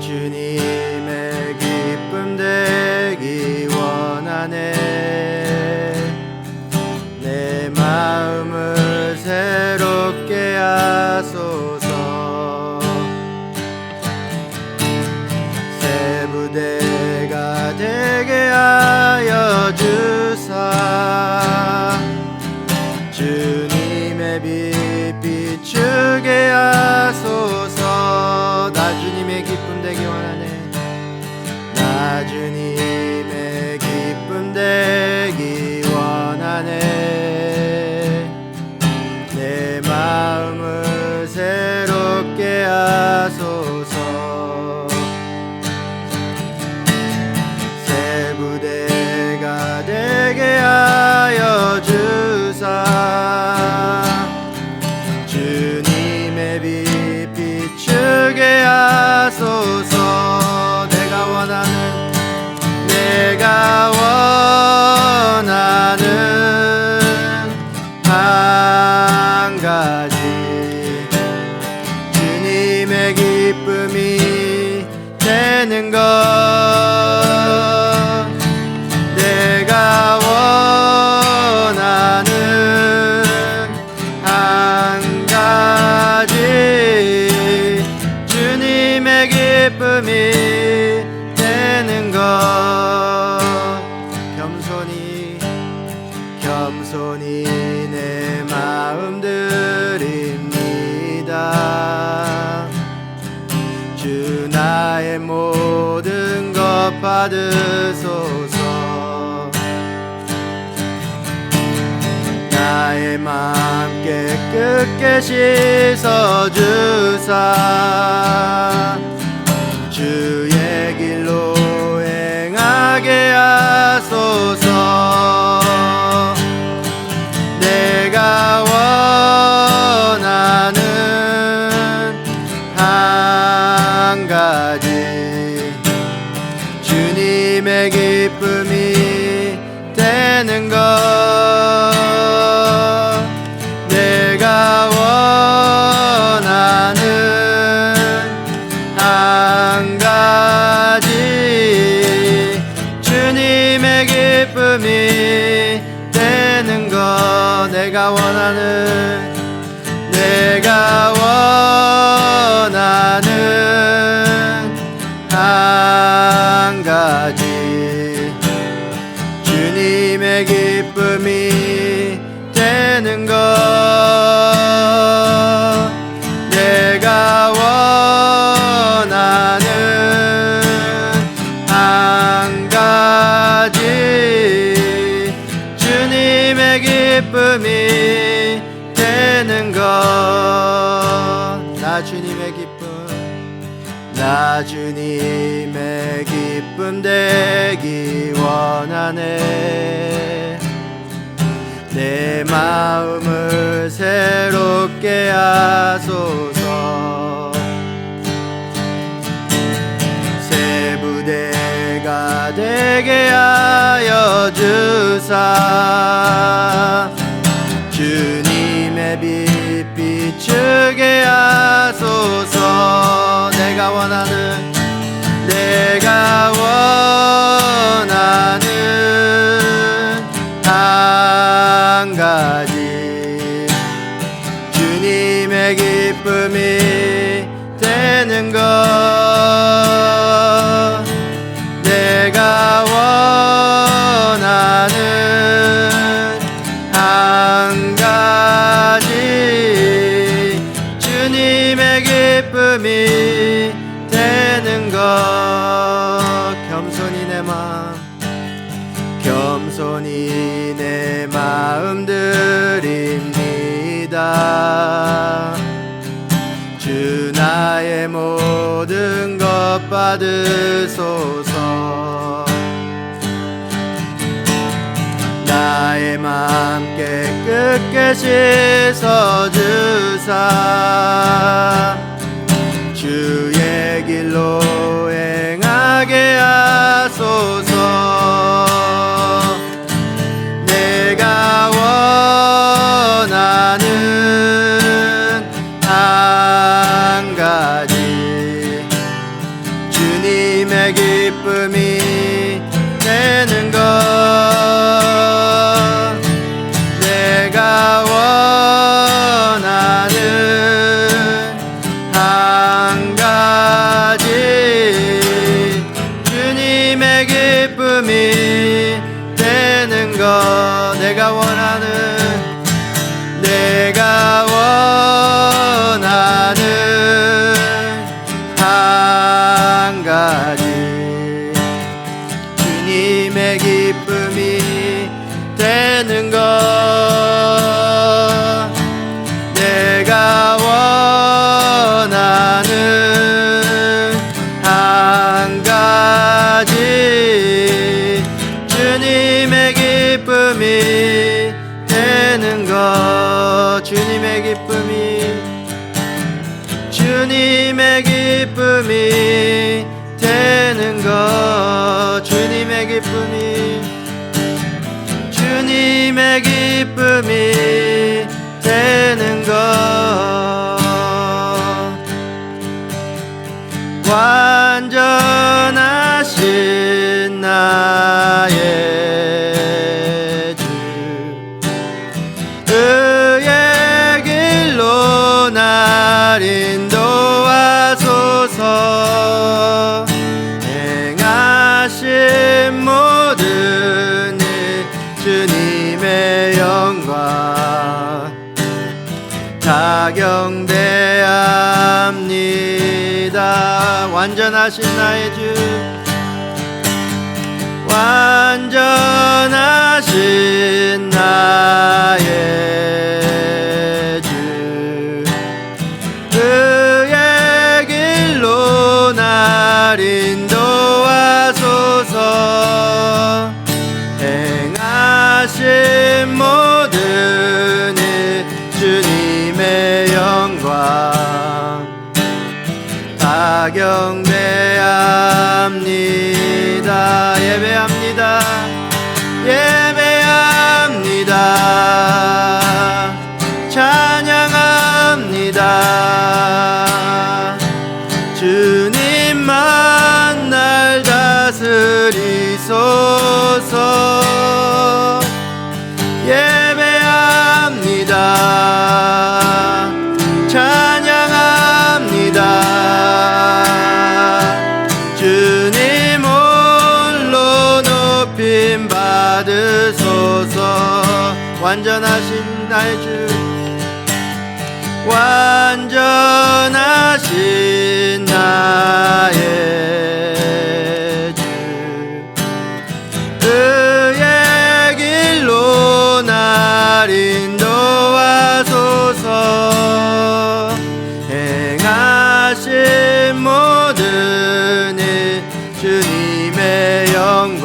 주님의 기쁨 되기 원하네. 내 마음을 새롭게 하소서. 새 부대가 되게 하여 주사 주님의 빛 비추게 하소서. 나 주님의 기쁨 되기 원하네. 나 주님의 기쁨 되기 원하네. 내 마음을 새롭게 하소서. 새 부대가 되게 하여 주사 주님의 빛 비추게 하소서. 내가 원하는 한 가지 주님의 기쁨이 되는 것. 내가 원하는 한 가지 주님의 기쁨이 되는 것. 겸손히 내 마음 드립니다. 주 나의 모든 것 받으소서. 나의 맘 깨끗게 씻어주사 주의 길로 행하게 하소서. 내가 원하는 한 가지 주님의 기쁨이 되는 것. 내가 원하는 한 가지 주님의 기쁨이 되는 것. 내가 원하는 한 가지 주님의 기쁨이 되는 것. 내가 원하는 한 가지 주님의 기쁨이 되는 것. 나 주님의 기쁨 되기 원하네. 내 마음을 새롭게 하소서. 새 부대가 되게 하여 주사 주님의 빛 비추게 하소서. 내가 원하는 한 가지 주님의 기쁨이 되는 것. 내가 원하는 한 가지 주님의 기쁨이 되는 것. 겸손히 내 마음 드립니다. 주 나의 모든 것 받으소서. 나의 맘 깨끗게 씻어주사 주의 길로 행하게 하소서. 내가 원하는 한 가지 주님의 기쁨이 되는 것, 주님의 기쁨이, 주님의 기쁨이 되는 것, 완전하신 나의 주, 의의 길로 날 인도하소서. 행하신 모든 일 주님의 영광 다 경배합니다. 완전하신 나의 주, 완전하신 나의 주, 의의 길로 날 인도하소서. 행하신 모든 일 주님의 영광 다 경배합니다. 예배합니다. 예배합니다. 찬양합니다. 주님만 날 다스리소서. 예배합니다. 찬양합니다. 주님 홀로 높임 받으소서. 완전하신 나의 주, 완전하신 나의 주, 의의 길로 날 인도하소서. 행하신 모든 일 주님의 영광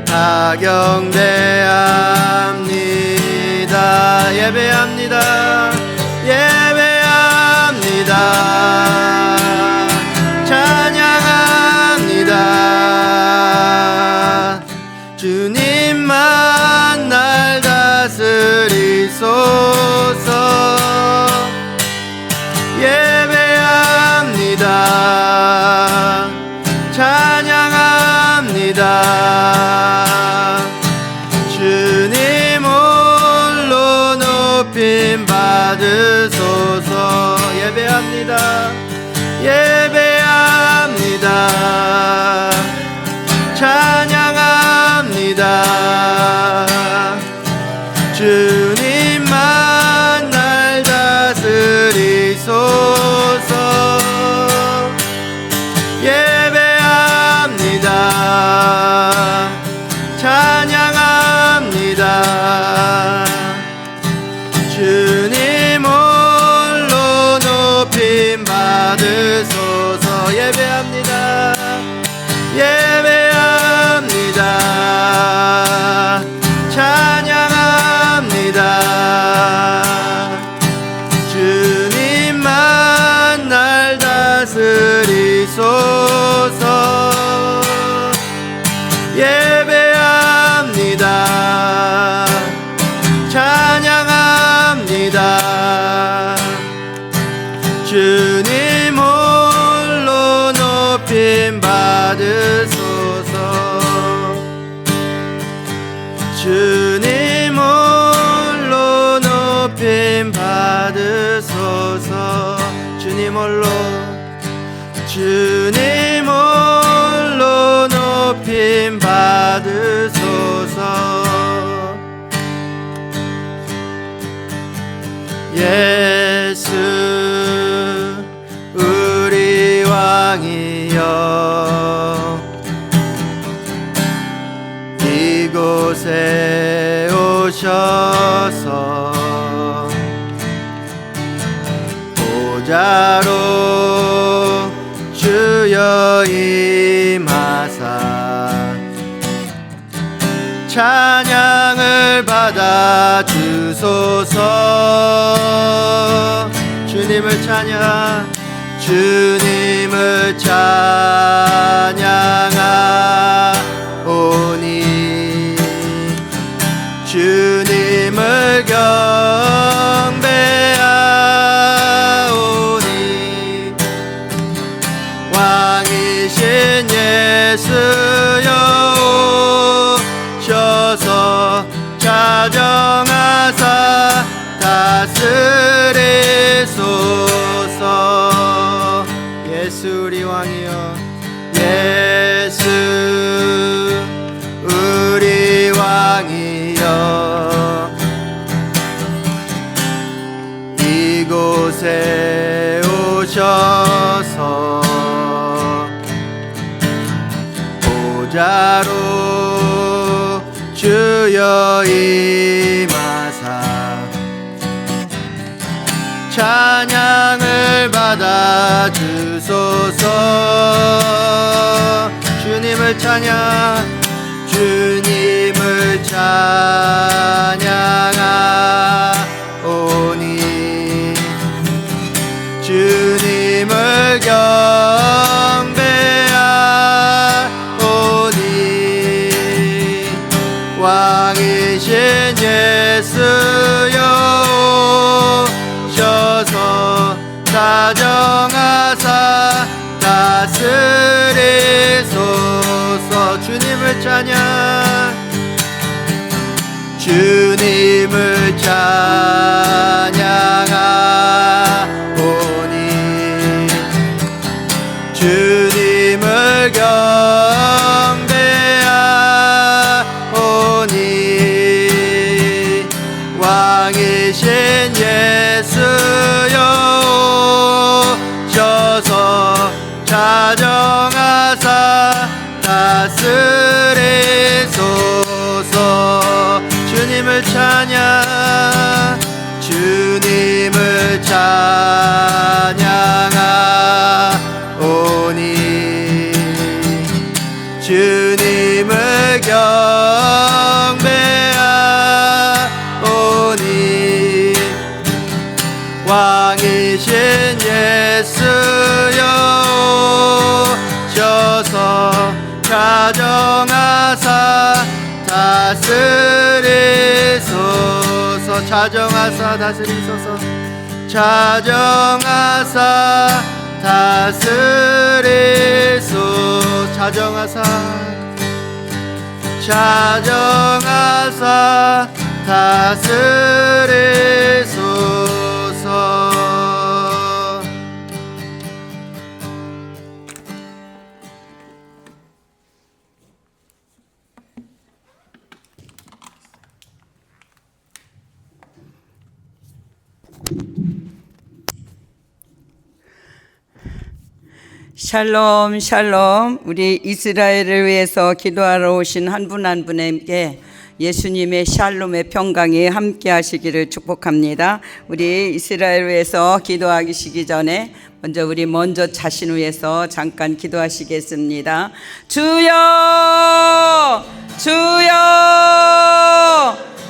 다 경배합니다. 예배합니다. 예배합니다. 찬양합니다. 주님만 날 다스리소서. 예배합니다. 찬양합니다. 주님 홀로 높임 받으소서. 예배합니다. 예배합니다. 찬양합니다. 주님만 날 다스리소서. 예배합니다. 찬양합니다. 주님 홀로 높임 받으소서. 예배합니다. 예배합니다. 찬양합니다. 주님만 날 다스리소서. 예배합니다. 찬양합니다. 주님 홀로 높임 받으소서. 주님 홀로 높임 받으소서. 주님 홀로, 주님 홀로 높임 받으소서. 예수 우리 왕이여, 이곳에 오셔서 보좌로 주여 임하사 찬양을 받아 주소서. 주님 주님을 찬양 주님을 찬양하오니 주님을 경배하오니 왕이신 예수여 오셔서 자정하사 다스리소서. 예수 우리 왕이여 예수 우리 왕이여 이곳에 오셔서 보좌로 주여 임하사 찬양을 받아 주소서. 주님을 찬양 주님을 찬양하오니 주님을 경배하오니 왕이신 예수여 오셔서 다정하사 다스리소서. 주님을 찬양 주님을 찬양하오니 주님을 경배하오니 왕이신 예수여 오셔서 자정하사 다스리소서. 주님을 찬양 주님을 찬양하오니 주님을 경배하오니 왕이신 예수여 오셔서 자정하사 다스리소서. 자정하사 다스리소서. 자정하사 다스리소서. 자정하사 자정하사 다스리소서. 샬롬 샬롬. 우리 이스라엘을 위해서 기도하러 오신 한 분 한 분에게 예수님의 샬롬의 평강이 함께 하시기를 축복합니다. 우리 이스라엘 위해서 기도하시기 전에 먼저 자신 위해서 잠깐 기도하시겠습니다. 주여 주여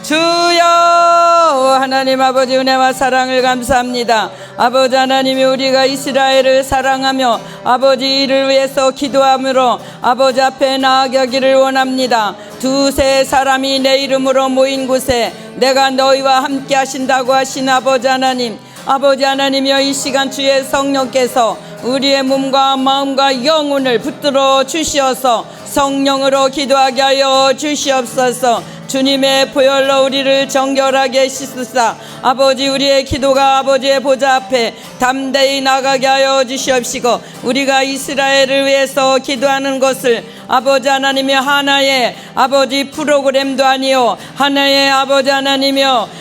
주여. 하나님 아버지 은혜와 사랑을 감사합니다. 아버지 하나님이 우리가 이스라엘을 사랑하며 아버지 이를 위해서 기도함으로 아버지 앞에 나아가기를 원합니다. 두세 사람이 내 이름으로 모인 곳에 내가 너희와 함께 하신다고 하신 아버지 하나님, 아버지 하나님이여 이 시간 주의 성령께서 우리의 몸과 마음과 영혼을 붙들어 주시어서 성령으로 기도하게 하여 주시옵소서. 주님의 보혈로 우리를 정결하게 씻으사 아버지 우리의 기도가 아버지의 보좌 앞에 담대히 나가게 하여 주시옵시고, 우리가 이스라엘을 위해서 기도하는 것을 아버지 하나님이 하나의 아버지 프로그램도 아니요 하나의 아버지 하나님이여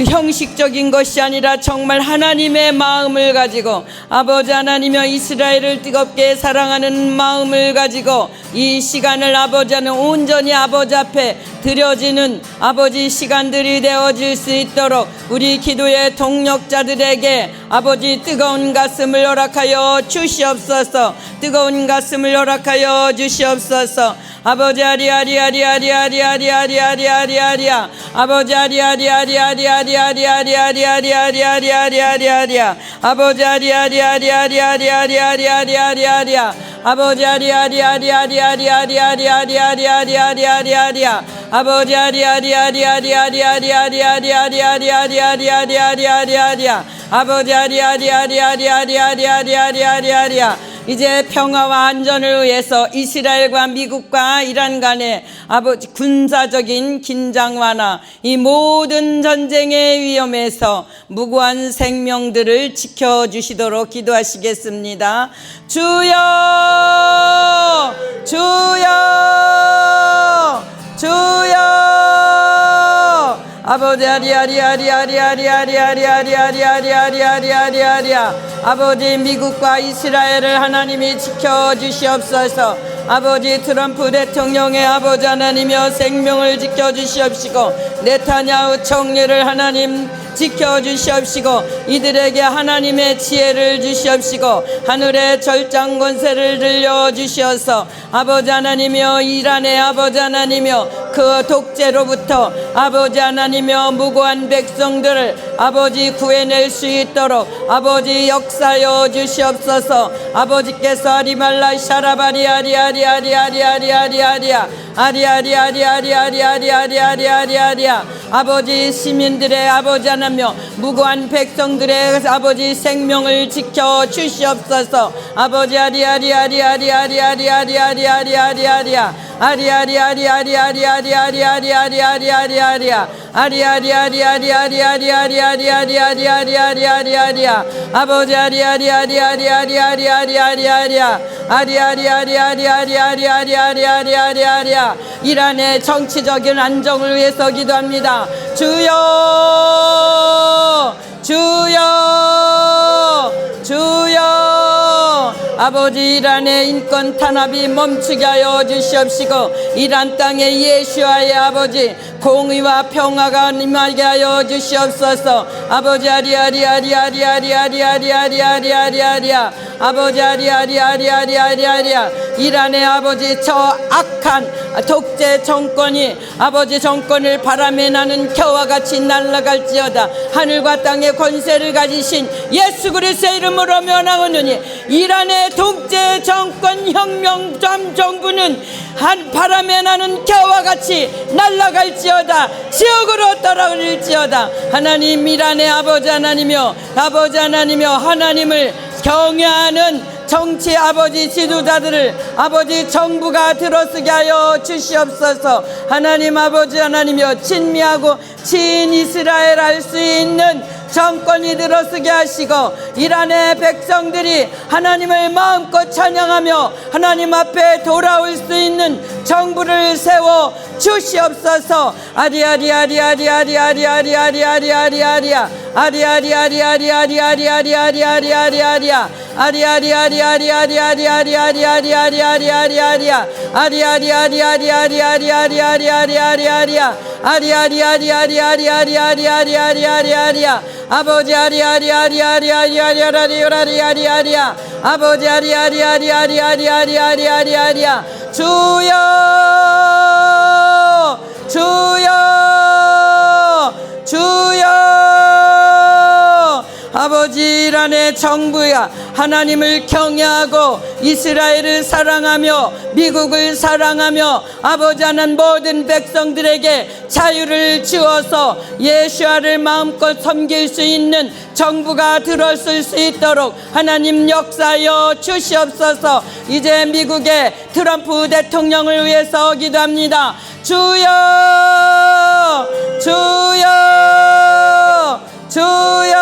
형식적인 것이 아니라 정말 하나님의 마음을 가지고 아버지 하나님이여 이스라엘을 뜨겁게 사랑하는 마음을 가지고 이 시간을 아버지 하나님 온전히 아버지 앞에 드려지는 아버지 시간들이 되어질 수 있도록 우리 기도의 동력자들에게 아버지 뜨거운 가슴을 허락하여 주시옵소서. 뜨거운 가슴을 허락하여 주시옵소서. 아버지 아리아리아리아리아리아리아리아리아리아리아 아버지 아리아리아리아리아리아리아리아리아리아리아리아리아 아버지 아리아리아리아리아리아리아리아리아리아 아버지 아리아리아리아리아리아리아리아리아리아리아리아리아 아버지 아리아리아리아리아리아리아리아리아리아리아리아리아리아리아 아버지 아리아리아리아리아리아리아리아리아리아 이제 평화와 안전을 위해서 이스라엘과 미국과 이란 간의 아버지 군사적인 긴장 완화 이 모든 전쟁의 위험에서 무고한 생명들을 지켜주시도록 기도하시겠습니다. 주여 주여 주여 아버지 아리아리아리아리아리아리아리아리아리아리아리아리아리아리아 아버지 미국과 이스라엘을 하나님이 지켜주시옵소서. 아버지 트럼프 대통령의 아버지 하나님이여 생명을 지켜주시옵시고 네타냐후 총리를 하나님 지켜주시옵시고 이들에게 하나님의 지혜를 주시옵시고 하늘의 절장 권세를 들려주시어서 아버지 하나님이여 이란의 아버지 하나님이여 그 독재로부터 아버지 하나님이여 무고한 백성들을 아버지 구해낼 수 있도록 아버지 역사여 주시옵소서. 아버지께서 아리말라 샤라바리아리아리아리아리아리아리아리아 아리아리아리아리아리아리아리아리아리아 아버지 시민들의 아버지 하나며 무고한 백성들의 아버지 생명을 지켜 주시옵소서. 아버지 아리아리아리아리아리아리아리아리아리아리아리아 아리아리아리아리아리아리아리아리아리아리아리아 아리아리아리아리아리아리아리아리아리아리아리아리아 아버지 아리아리아리아리아리아리아리아리아리아 아리아리아리아리아리아리아리아리아리아 이란의 정치적인 안정을 위해서 기도합니다. 주여 주여 주여 아버지 이란의 인권 탄압이 멈추게 하여 주시옵시고 이란 땅의 예수와의 아버지 공의와 평화가 임하게 하여 주시옵소서. 아버지 아리아리아리아리아리아리아리아리아리아리아리아 아버지 아리아리아리아리아리아리아 이란의 아버지 저 악한 독재 정권이 아버지 정권을 바람에 나는 겨와 같이 날아갈지어다. 하늘과 땅의 권세를 가지신 예수 그리스도의 이름으로 면하오노니 이란의 독재 정권 혁명 정부는 한 바람에 나는 겨와 같이 날아갈지어다. 지옥으로 떨어질지어다. 하나님 이란의 아버지 하나님이여 하나님을 경외하는 정치 아버지 지도자들을 아버지 정부가 들어서게 하여 주시옵소서. 하나님 아버지 하나님이여 친미하고 친이스라엘 할 수 있는 정권이 들어서게 하시고 이란의 백성들이 하나님을 마음껏 찬양하며 하나님 앞에 돌아올 수 있는 정부를 세워 주시옵소서. 아리아리아리아리아리아리아리아리아리아리아리아 아리아리아리아리아리아리아리아리아리아리아 아리아리아리아리아리아리아리아리아리아리아리아 아리아리아리아리아리아리아리아리아리아리아 아리아리아리아리아리아리아리아리아리아리아 아버지 아리아리아리아리아리아리아리아리아리아 아버지 아리아리아리아리아리아리아리아리아 주여 주여 주여 아버지 이란의 정부야 하나님을 경외하고 이스라엘을 사랑하며 미국을 사랑하며 아버지 하나님 모든 백성들에게 자유를 주어서 예수아를 마음껏 섬길 수 있는 정부가 들어설 수 있도록 하나님 역사여 주시옵소서. 이제 미국의 트럼프 대통령을 위해서 기도합니다. 주여 주여 주여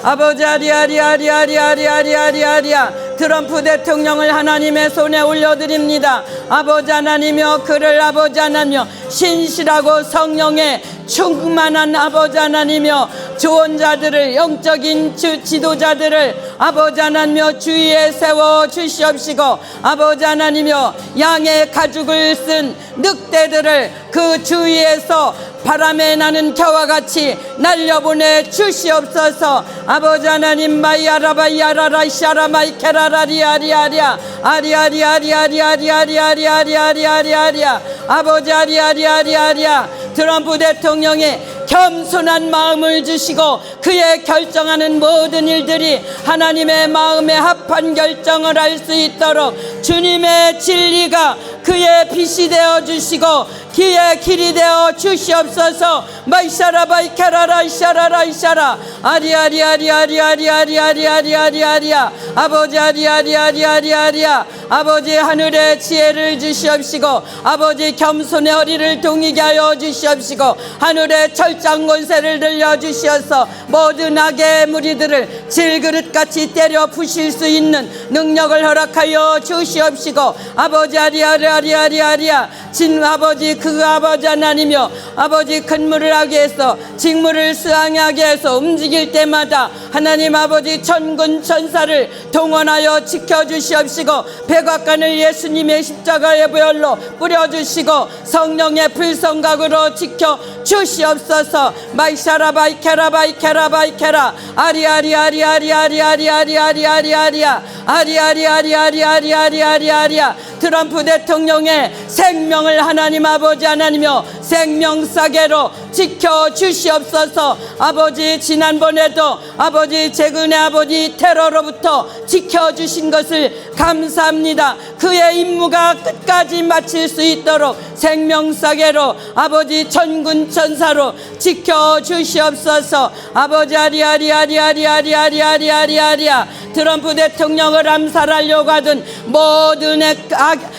아버지 아리아리아리아리아리아리아리아리아 트럼프 대통령을 하나님의 손에 올려드립니다. 아버지 하나님이여 그를 아버지 하나님이여 신실하고 성령의 충만한 아버지 하나님이여 조언자들을 영적인 지도자들을 아버지 하나님이여 주위에 세워 주시옵시고 아버지 하나님이여 양의 가죽을 쓴 늑대들을 그 주위에서 바람에 나는 겨와 같이 날려보내 주시옵소서. 아버지 하나님 마이아라바이아라라 샤라마이 케라라리아리아리아 아리아리아리아리아리아리아리아리아리아리아 아버지 아리아리아리아리아 트럼프 대통령의 겸손한 마음을 주시고 그의 결정하는 모든 일들이 하나님의 마음에 합한 결정을 할 수 있도록 주님의 진리가 그의 빛이 되어 주시고 그의 길이 되어 주시옵소서. 마이샤라바이 케라라이샤라라이샤라 아리아리아리아리아리아리아리아리아리아 아버지 아리아리아리아리아리아 아버지 하늘의 지혜를 주시옵시고 아버지 겸손의 허리를 동이게 하여 주시옵시고 하늘의 철장 권세를 들려주시어서 모든 악의 무리들을 질그릇같이 때려 부실 수 있는 능력을 허락하여 주시옵시고 아버지 아리아리아리아리아리아 진 아버지 그 아버지 하나님이여 아버지 근무를 하게 해서 직무를 수행하게 해서 움직일 때마다 하나님 아버지 천군 천사를 동원하여 지켜주시옵시고 백악관을 예수님의 십자가의 보혈로 뿌려주시고 성령의 불성각으로 지켜주시옵소서. 마이샤라바이 케라바이 케라바이 케라 아리아리아리아리아리아리아리아리아리아리아 아리아리아리아리아리아리아리아리아 트럼프 대통령의 생명을 하나님 아버지 하나님이여 생명사계로 지켜주시옵소서. 아버지 지난번에도 아버지 최근에 아버지 테러로부터 지켜주신 것을 감사합니다. 그의 임무가 끝까지 마칠 수 있도록 생명사계로 아버지 천군 천사로 지켜주시옵소서. 아버지 아리아리아리아리아리아리아리아리아리아 트럼프 대통령을 암살하려고 하던 모든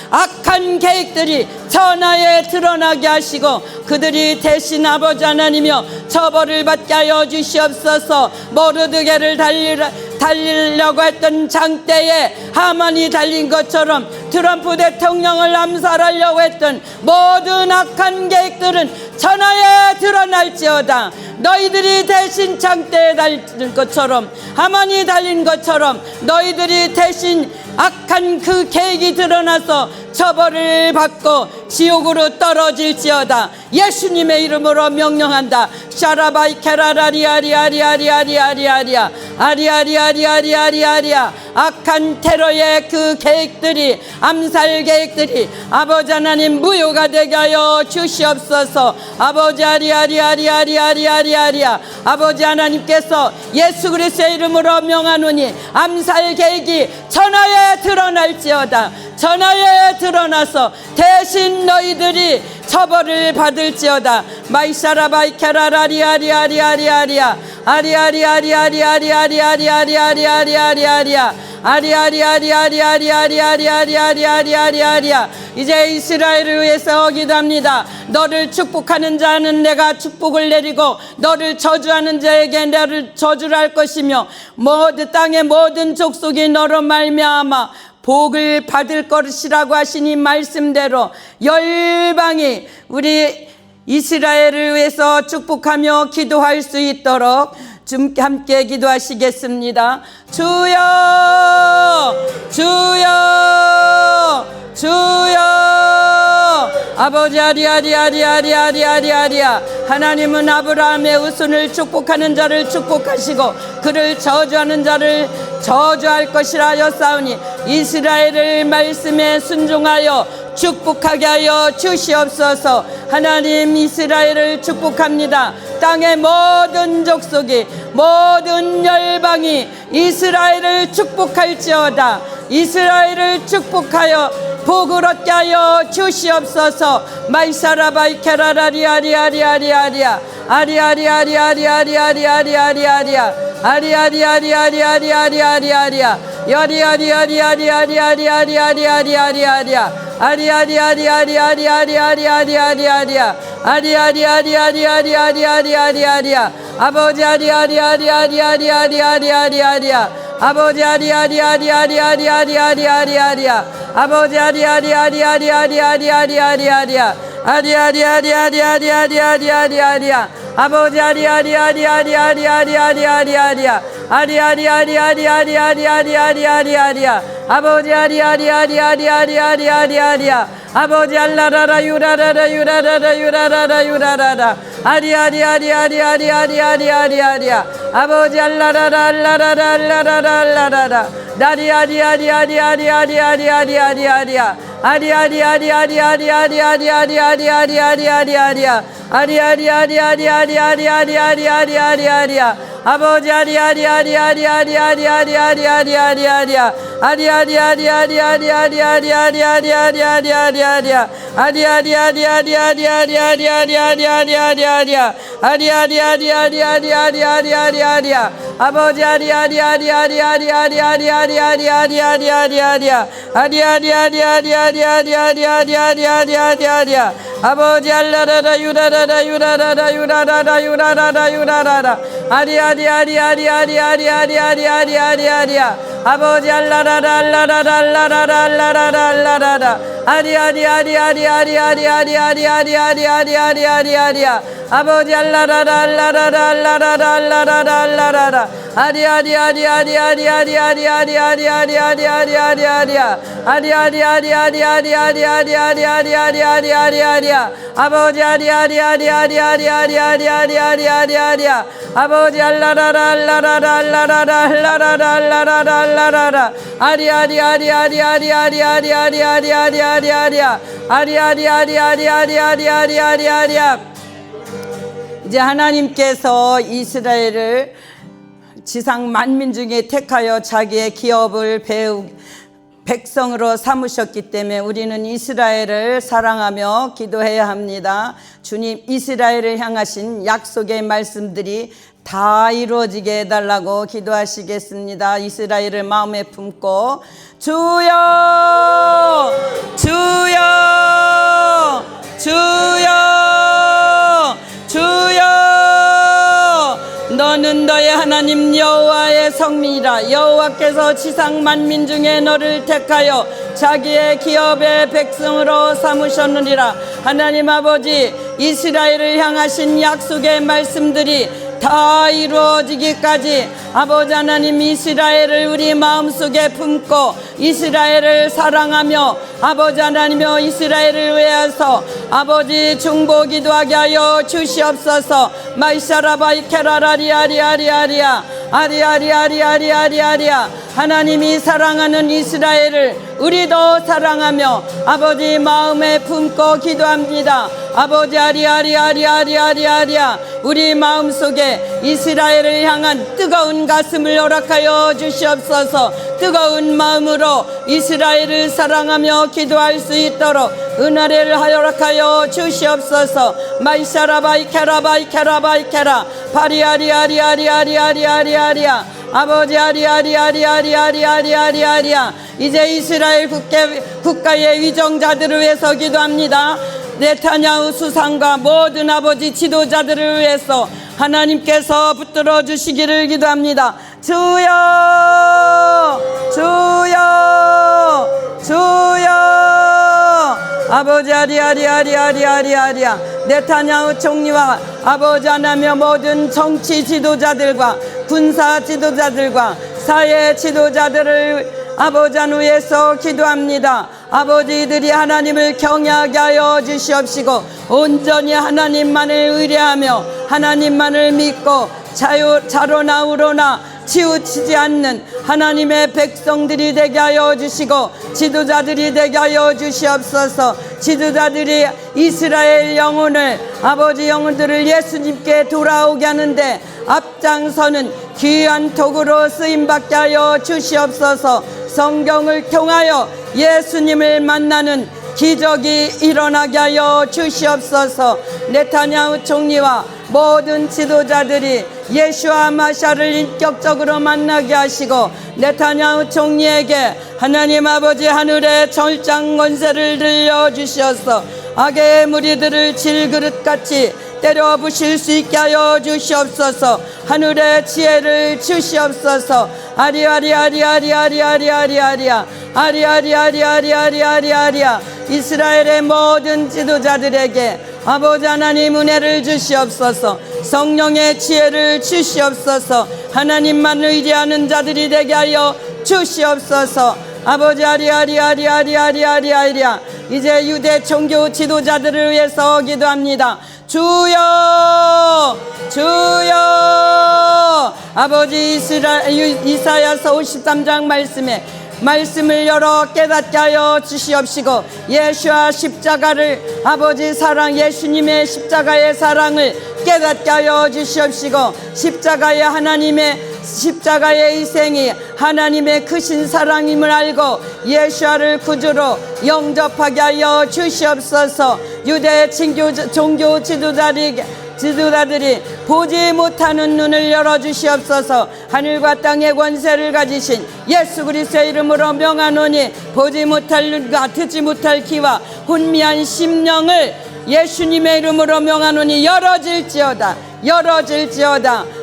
악한 계획들이 천하에 드러나게 하시고 그들이 대신 아버지 하나님이여 처벌을 받게 하여 주시옵소서. 모르드게를 달리려고 했던 장대에 하만이 달린 것처럼 트럼프 대통령을 암살하려고 했던 모든 악한 계획들은 천하에 드러날지어다. 너희들이 대신 장대에 달린 것처럼 하만이 달린 것처럼 너희들이 대신 악한 그 계획이 드러나서 처벌을 받고 지옥으로 떨어질지어다. 예수님의 이름으로 명령한다. 샤라바이 케라라리아리아리아리아리아리아리아 아리아리아리아리아리아리아 악한 테러의 그 계획들이 암살 계획들이 아버지 하나님 무효가 되게 하여 주시옵소서. 아버지 아리아리아리아리아리아리아 아버지 하나님께서 예수 그리스도의 이름으로 명하노니 암살 계획이 천하에 드러날지어다. 천하에 드러나서 대신 너희들이 처벌을 받을지어다. 마이샤라바이 케라라리아리아리아리아리아 아리아리아리아리아리아리아리아리아리아리아리아리아 아리아리아리아리아리아리아리아리아리아리아리아 이제 이스라엘을 위해서 기도합니다. 너를 축복하는 자는 내가 축복을 내리고 너를 저주하는 자에게 너를 저주를 할 것이며 모든 땅의 모든 족속이 너로 말미암아 복을 받을 것이라고 하시니 말씀대로 열방이 우리 이스라엘을 위해서 축복하며 기도할 수 있도록 좀 함께 기도하시겠습니다. 주여 주여 주여 아버지 아리아리아리아리아리아리아리아 하나님은 아브라함의 후손을 축복하는 자를 축복하시고 그를 저주하는 자를 저주할 것이라 하였사오니 이스라엘을 말씀에 순종하여 축복하게 하여 주시옵소서. 하나님 이스라엘을 축복합니다. 땅의 모든 족속이 모든 열방이 이스라엘을 축복할지어다. 이스라엘을 축복하여 복을 얻게 하여 주시옵소서. 마이사라바이 케라라리아리아리아리아리아 아리아리아리아리아리아리아리아리아리아 아리아리아리아리아리아리아리아리아 야리아리아리아리아리아리아리아리아리아리아 아리아리아리아리아리아리아리아리아리아 아리아리아리아리아리아리아리아리아 아버지 아리아리아리아리아리아리아리아리아 아버지 아리아리아리아리아리아리아리아리아 아버지 아리아리아리아리아리아리아리아리아 아리아리아리아리아리아리아리아리아 아버지 아리아리아리아리아리아리아리아리아 아리아리아리아리아리아리아리아리아리아 아버지 아리아리아리아리아리아리아리아 아버지 알라라라 유라라라 유라라라 유라라라 유라라라 아리아리아리아리아리아리아리아리아리아 아버지 알라라라 알라라라 알라라라 알라라라 다리아리아리아리아리아리아리아리아리아리아 아리아리아리아리아리아리아리아리아리아리아리아리아 아리아리아리아리아리아리아리아리아리아리아 아버지 아리아리아리아리아리아리아리아리아리아리아리아 아리아리아리아리아리아리아리아리아리아리아리아 아리아리아리아리아리아리아리아리아리아리아 아리아리아리아리아리아리아리아리아리아 아버지 아리아리아리아리아리아리아리아리아리아리아리아 아리아리아리아리아리아리아리아리아리아리아 아버지 알라라라 유라라라 유라라라 유라라라 유라라라 유라라라 아리아리아리아리아리아리아리아리아리아리아 아버지 알라라라 알라라라 알라라라 알라라라 알라라라 아리아리아리아리아리아리아리아리아리아리아리아리아리아 아버지 알라라라 알라라라 알라라라 알라라라 알라라라 아리아리아리아리아리아리아리아리아리아리아리아리아리아 아리아리아리아리아리아리아리아리아리아리아리아 아버지 아리아리아리아리아리아리아리아리아리아리아 아버지 알라라라 알라라라 알라라라 알라라라 알라라라 알라라라 아리아리아리아리아리아리아리아리아리아리아리아 아리아리아리아리아리아리아리아리아 이제 하나님께서 이스라엘을 지상 만민 중에 택하여 자기의 기업을 백성으로 삼으셨기 때문에 우리는 이스라엘을 사랑하며 기도해야 합니다. 주님 이스라엘을 향하신 약속의 말씀들이 다 이루어지게 해달라고 기도하시겠습니다. 이스라엘을 마음에 품고 주여 주여 주여 주여 너는 너의 하나님 여호와의 성민이라 여호와께서 지상 만민 중에 너를 택하여 자기의 기업의 백성으로 삼으셨느니라. 하나님 아버지 이스라엘을 향하신 약속의 말씀들이 다 이루어지기까지 아버지 하나님 이스라엘을 우리 마음속에 품고 이스라엘을 사랑하며 아버지 하나님여 이스라엘을 위해서 아버지 중보기도 하게 하여 주시옵소서. 마이샤라바이 케라라리아리아리아리아 아리아리아리아리아리아리아 하나님이 사랑하는 이스라엘을 우리도 사랑하며 아버지 마음에 품고 기도합니다. 아버지 아리아리아리아리아리아리아 우리 마음속에 이스라엘을 향한 뜨거운 가슴을 허락하여 주시옵소서. 뜨거운 마음으로 이스라엘을 사랑하며 기도할 수 있도록 은혜를 허락하여 주시옵소서. 마이샤라바이 케라바이 케라바이 케라 파리아리아리아리아리아리아리아리아 아버지 아리아리아리아리아리아리아리아 이제 이스라엘 국가의 위정자들을 위해서 기도합니다. 네타냐후 수상과 모든 아버지 지도자들을 위해서 하나님께서 붙들어 주시기를 기도합니다. 주여 주여 주여 아버지 아리아리아리아리아리아리아 네타냐후 총리와 아버지 하나며 모든 정치 지도자들과 군사 지도자들과 사회 지도자들을 아버지 위해서 기도합니다. 아버지들이 하나님을 경외하게 하여 주시옵시고 온전히 하나님만을 의뢰하며 하나님만을 믿고 자로나 우로나 치우치지 않는 하나님의 백성들이 되게 하여 주시고 지도자들이 되게 하여 주시옵소서. 지도자들이 이스라엘 영혼을 아버지 영혼들을 예수님께 돌아오게 하는데 앞장서는 귀한 도구로 쓰임받게 하여 주시옵소서. 성경을 통하여 예수님을 만나는 기적이 일어나게 하여 주시옵소서. 네타냐후 총리와 모든 지도자들이 예수와 마샤를 인격적으로 만나게 하시고 네타냐후 총리에게 하나님 아버지 하늘의 절장 권세를 들려주셔서 악의 무리들을 질그릇같이 때려 부실 수 있게 하여 주시옵소서. 하늘의 지혜를 주시옵소서. 아리아리아리아리아리아리아리아리아 아리아리아리아리아리아리아리아 이스라엘의 모든 지도자들에게 아버지 하나님 은혜를 주시옵소서. 성령의 지혜를 주시옵소서. 하나님만 의지하는 자들이 되게 하여 주시옵소서. 아버지 아리아리아리아리아리아리아 이제 유대 종교 지도자들을 위해서 기도합니다. 주여 주여. 아버지 이사야서 53장 말씀을 열어 깨닫게 하여 주시옵시고, 예수와 십자가를, 아버지 사랑, 예수님의 십자가의 사랑을 깨닫게 하여 주시옵시고, 십자가의 희생이 하나님의 크신 사랑임을 알고 예수를 구주로 영접하게 하여 주시옵소서. 유대 종교 지도자들이 보지 못하는 눈을 열어주시옵소서. 하늘과 땅의 권세를 가지신 예수 그리스도의 이름으로 명하노니, 보지 못할 눈과 듣지 못할 귀와 혼미한 심령을 예수님의 이름으로 명하노니 열어질지어다.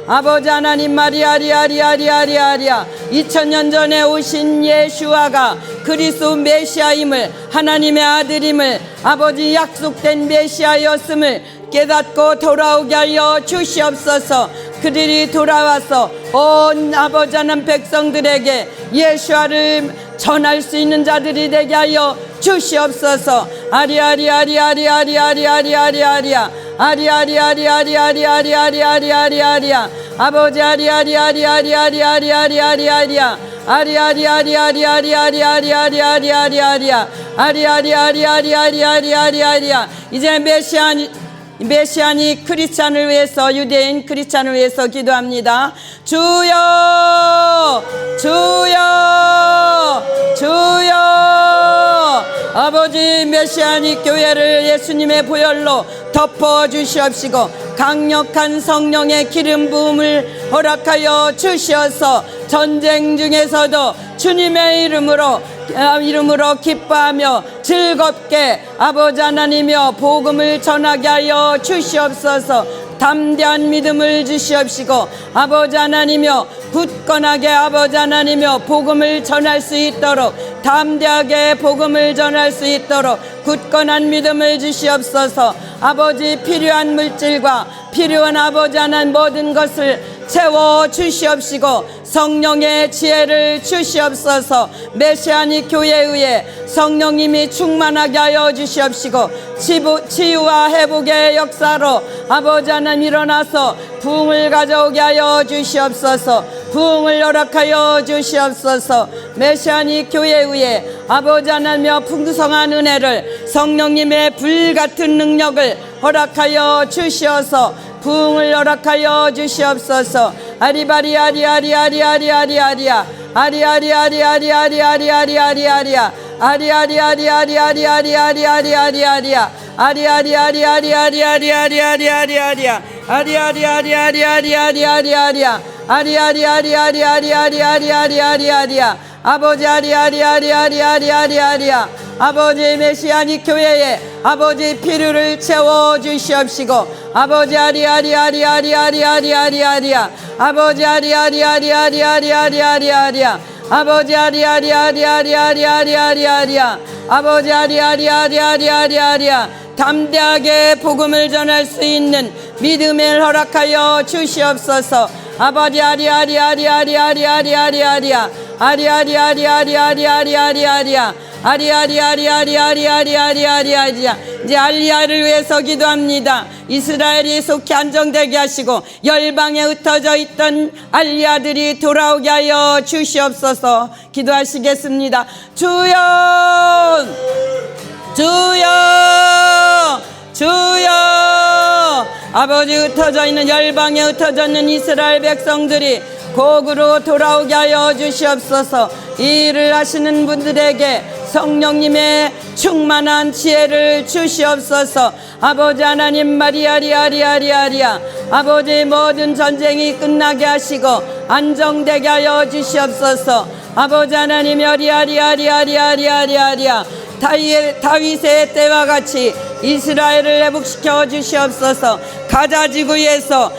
아버지 하나님, 마리아리아리아리아리아리아 2000년 전에 오신 예수와가 그리스도 메시아임을, 하나님의 아들임을, 아버지 약속된 메시아였음을 깨닫고 돌아오게 하여 주시옵소서. 그들이 돌아와서 온 아버지 하나님 백성들에게 예수를 전할 수 있는 자들이 되게 하여 주시옵소서. 아리아리아리아리아리아리아리아리아리아 아리아리아리아리아리아리아리아리아리아 아버지 아리아리아리아리아리아리아리아리아 아리아리아리아리아리아리아리아리아리아 아리아리아리아리아리아리아리아. 이제 메시아니 크리스찬을 위해서, 유대인 크리스찬을 위해서 기도합니다. 주여 주여 주여. 아버지 메시아니 교회를 예수님의 보혈로 덮어 주시옵시고, 강력한 성령의 기름 부음을 허락하여 주시어서 전쟁 중에서도 주님의 이름으로 기뻐하며 즐겁게 아버지 하나님이여 복음을 전하게 하여 주시옵소서. 담대한 믿음을 주시옵시고, 아버지 하나님이여 굳건하게 아버지 하나님이여 복음을 전할 수 있도록, 담대하게 복음을 전할 수 있도록 굳건한 믿음을 주시옵소서. 아버지 필요한 물질과 필요한 아버지 하나님 모든 것을 채워 주시옵시고, 성령의 지혜를 주시옵소서. 메시아니 교회에 성령님이 충만하게 하여 주시옵시고, 치유와 회복의 역사로 아버지 하나님 일어나서 부흥을 가져오게 하여 주시옵소서. 부흥을 허락하여 주시옵소서. 메시아니 교회에 아버지 하나님의 풍성한 은혜를, 성령님의 불같은 능력을 허락하여 주시어서 부흥을 허락하여 주시옵소서. 아리바리아리아리아리아리아리아리아 아리아리아리아리아리아리아리아리아 아리아리아리아리아리아리아리아리아 아리아리아리아리아리아리아리아리아 아리아리아리아리아리아리아리아리아 아리아리아리아리아리아리아리아리아 아버지 아리아리아리아리아리아리아 아버지 메시아니 교회에 아버지 필요를 채워 주시옵시고, 아버지 아리아리아리아리아리아리아리아 아버지 아리아리아리아리아리아리아리아 아버지 아리아리아리아리아리아리아 아버지 아리아리아리아리아리아리아 담대하게 복음을 전할 수 있는 믿음을 허락하여 주시옵소서. 아버지 아리아리아리아리아리아리아리아 아리아리아리아리아리아리아리아 아리아리아리아리아리아리아리아. 이제 알리아를 위해서 기도합니다. 이스라엘이 속히 안정되게 하시고 열방에 흩어져 있던 알리아들이 돌아오게 하여 주시옵소서. 기도하시겠습니다. 주여 주여 주여. 아버지 흩어져 있는 열방에 흩어져 있는 이스라엘 백성들이 곡으로 돌아오게 하여 주시옵소서. 이 일을 하시는 분들에게 성령님의 충만한 지혜를 주시옵소서. 아버지 하나님, 마리아리아리아리아리아 아버지 모든 전쟁이 끝나게 하시고 안정되게 하여 주시옵소서. 아버지 하나님, 아리아리아리아리아리아리아 다윗의 때와 같이 이스라엘을 회복시켜 주시옵소서. 가자 지구에서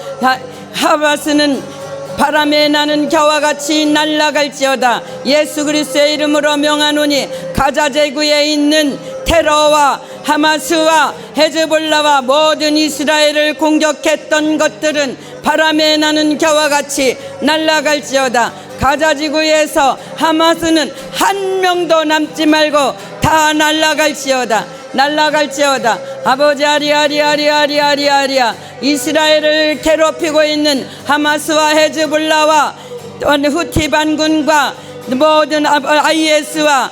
하마스는 바람에 나는 겨와 같이 날아갈지어다. 예수 그리스도의 이름으로 명하노니, 가자 지구에 있는 테러와 하마스와 헤즈볼라와 모든 이스라엘을 공격했던 것들은 바람에 나는 겨와 같이 날아갈지어다. 가자 지구에서 하마스는 한 명도 남지 말고 다 날아갈지어다. 날아갈지어다. 아버지 아리아리아리아리아리아리아 이스라엘을 괴롭히고 있는 하마스와 헤즈볼라와 후티 반군과 모든 IS와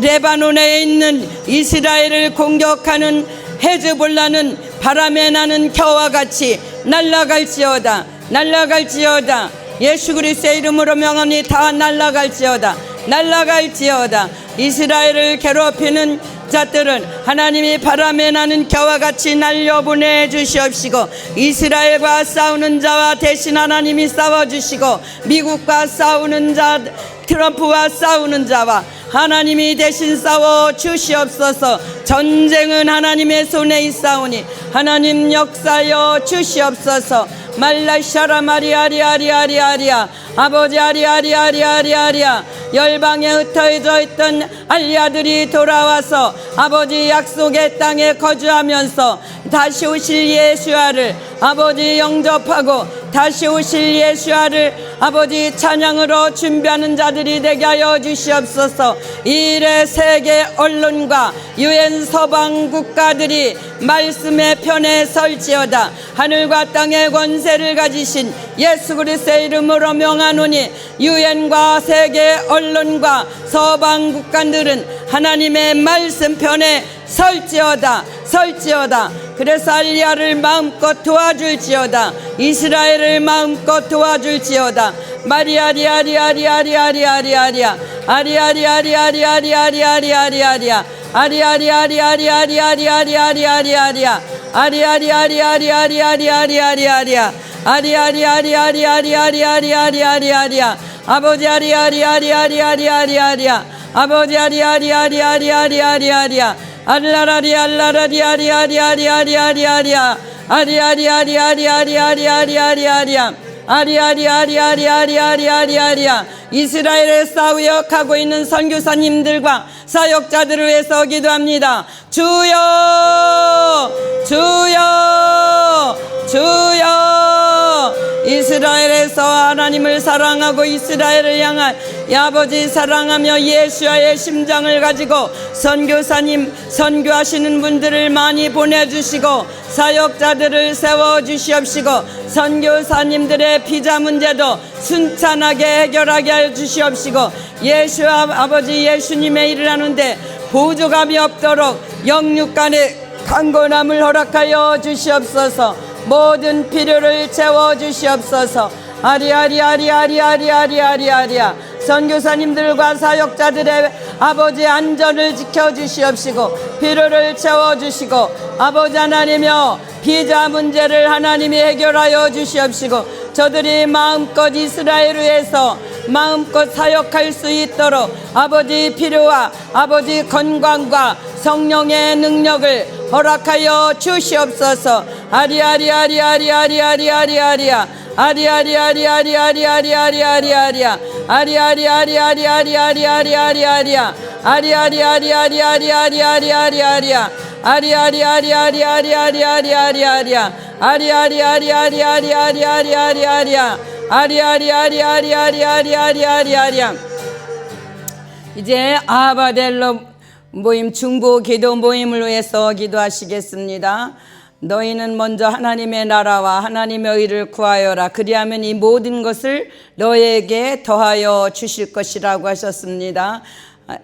레바논에 있는 이스라엘을 공격하는 헤즈볼라는 바람에 나는 겨와 같이 날아갈지어다. 날아갈지어다. 예수 그리스도의 이름으로 명하니 다 날아갈지어다. 날아갈지어다. 이스라엘을 괴롭히는 자들은 하나님이 바람에 나는 겨와 같이 날려보내 주시옵시고 이스라엘과 싸우는 자와 대신 하나님이 싸워주시고 미국과 싸우는 자 트럼프와 싸우는 자와 하나님이 대신 싸워 주시옵소서. 전쟁은 하나님의 손에 있사오니 하나님 역사여 주시옵소서. 말라샤라 마리아리아리아리아리아 아버지 아리아리아리아리아리아 열방에 흩어져 있던 알리아들이 돌아와서 아버지 약속의 땅에 거주하면서 다시 오실 예수아를 아버지 영접하고 다시 오실 예수아를 아버지 찬양으로 준비하는 자들이 되게 하여 주시옵소서. 이래 세계 언론과 유엔 서방 국가들이 말씀의 편에 설지어다. 하늘과 땅의 권세를 가지신 예수 그리스도의 이름으로 명하노니 유엔과 세계 언론과 서방 국가들은 하나님의 말씀 편에 설지어다. 설지어다. 그래서 알리아를 마음껏 도와줄지어다. 이스라엘을 마음껏 도와줄지어다. 마리아리아리아리아리아리아리아리아 아리아리아리아리아리아리아리아리아 아리아리아리아리아리아리아리아리아리아 아리아리아리아리아리아리아리아리아 아리아리아리아리아리아리아리아리아 아버지 아리아리아리아리아리아리아리아 아버지 아리아리아리아리아리아리아리아 알라라리알라라리아리아리아리아리아리아 아리아리아리아리아리아리아리아리아 아리아리아리아리아리아리아리아 이스라엘에 싸우여 가고 있는 선교사님들과 사역자들을 위해서 기도합니다. 주여 주여 주여 이스라엘에서 하나님을 사랑하고 이스라엘을 향한 아버지 사랑하며 예수와의 심장을 가지고 선교사님 선교하시는 분들을 많이 보내주시고 사역자들을 세워주시옵시고 선교사님들의 비자 문제도 순탄하게 해결하게 해주시옵시고 예수와 아버지 예수님의 일을 하는데 보조감이 없도록 영육간의 강건함을 허락하여 주시옵소서. 모든 필요를 채워주시옵소서. 아리아리아리아리아리아리아리아 선교사님들과 사역자들의 아버지 안전을 지켜주시옵시고 필요를 채워주시고 아버지 하나님이여 비자 문제를 하나님이 해결하여 주시옵시고 저들이 마음껏 이스라엘을 위해서 마음껏 사역할 수 있도록 아버지 필요와 아버지 건강과 성령의 능력을 허락하여 주시옵소서. 아리아리아리아리아리아리아리아리아 아리아리아리아리아리아리아리아리아 아리아리아리아리아리아리아리아리아 아리아리아리아리아리아리아리아리아 아리아리아리아리아리아리아리아리아 아리아리아리아리아리아리아리아리아 아리아리아리아리아리아리아리아리아 이제 아바델로 모임 중보 기도 모임을 위해서 기도하시겠습니다. 너희는 먼저 하나님의 나라와 하나님의 의를 구하여라. 그리하면 이 모든 것을 너에게 더하여 주실 것이라고 하셨습니다.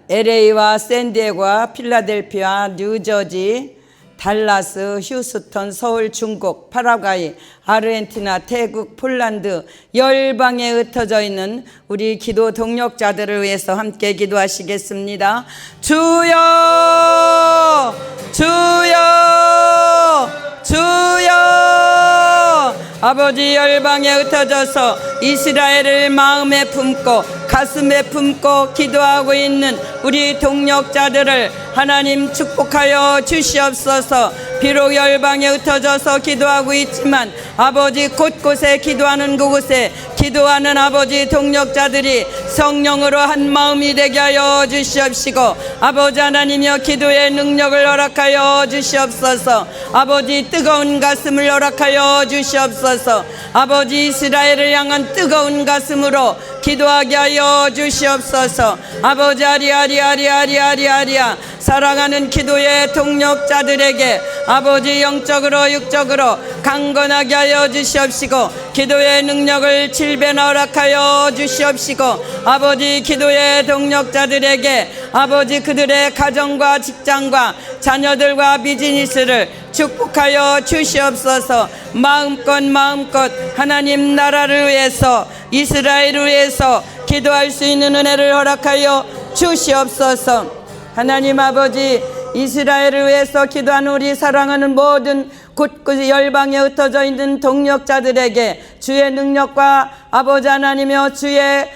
LA와 샌디에고와 필라델피아, 뉴저지, 달라스, 휴스턴, 서울, 중국, 파라과이, 아르헨티나, 태국, 폴란드 열방에 흩어져 있는 우리 기도 동력자들을 위해서 함께 기도하시겠습니다. 주여 주여 주여 아버지 열방에 흩어져서 이스라엘을 마음에 품고 가슴에 품고 기도하고 있는 우리 동력자들을 하나님 축복하여 주시옵소서. 비록 열방에 흩어져서 기도하고 있지만 아버지 곳곳에 기도하는 그곳에 기도하는 아버지 동력자들이 성령으로 한 마음이 되게 하여 주시옵시고 아버지 하나님이여 기도의 능력을 허락하여 주시옵소서. 아버지 뜨거운 가슴을 허락하여 주시옵소서. 아버지 이스라엘을 향한 뜨거운 가슴으로 기도하게 하여 주시옵소서. 아버지 아리아리아리아리아리아리아 사랑하는 기도의 동력자들에게 아버지 영적으로 육적으로 강건하게 하여 주시옵시고 기도의 능력을 7배나 허락하여 주시옵시고 아버지 기도의 동력자들에게 아버지 그들의 가정과 직장과 자녀들과 비즈니스를 축복하여 주시옵소서. 마음껏 하나님 나라를 위해서 이스라엘을 위해서 기도할 수 있는 은혜를 허락하여 주시옵소서. 하나님 아버지 이스라엘을 위해서 기도하는 우리 사랑하는 모든 곳곳 열방에 흩어져 있는 동력자들에게 주의 능력과 아버지 하나님이여 주의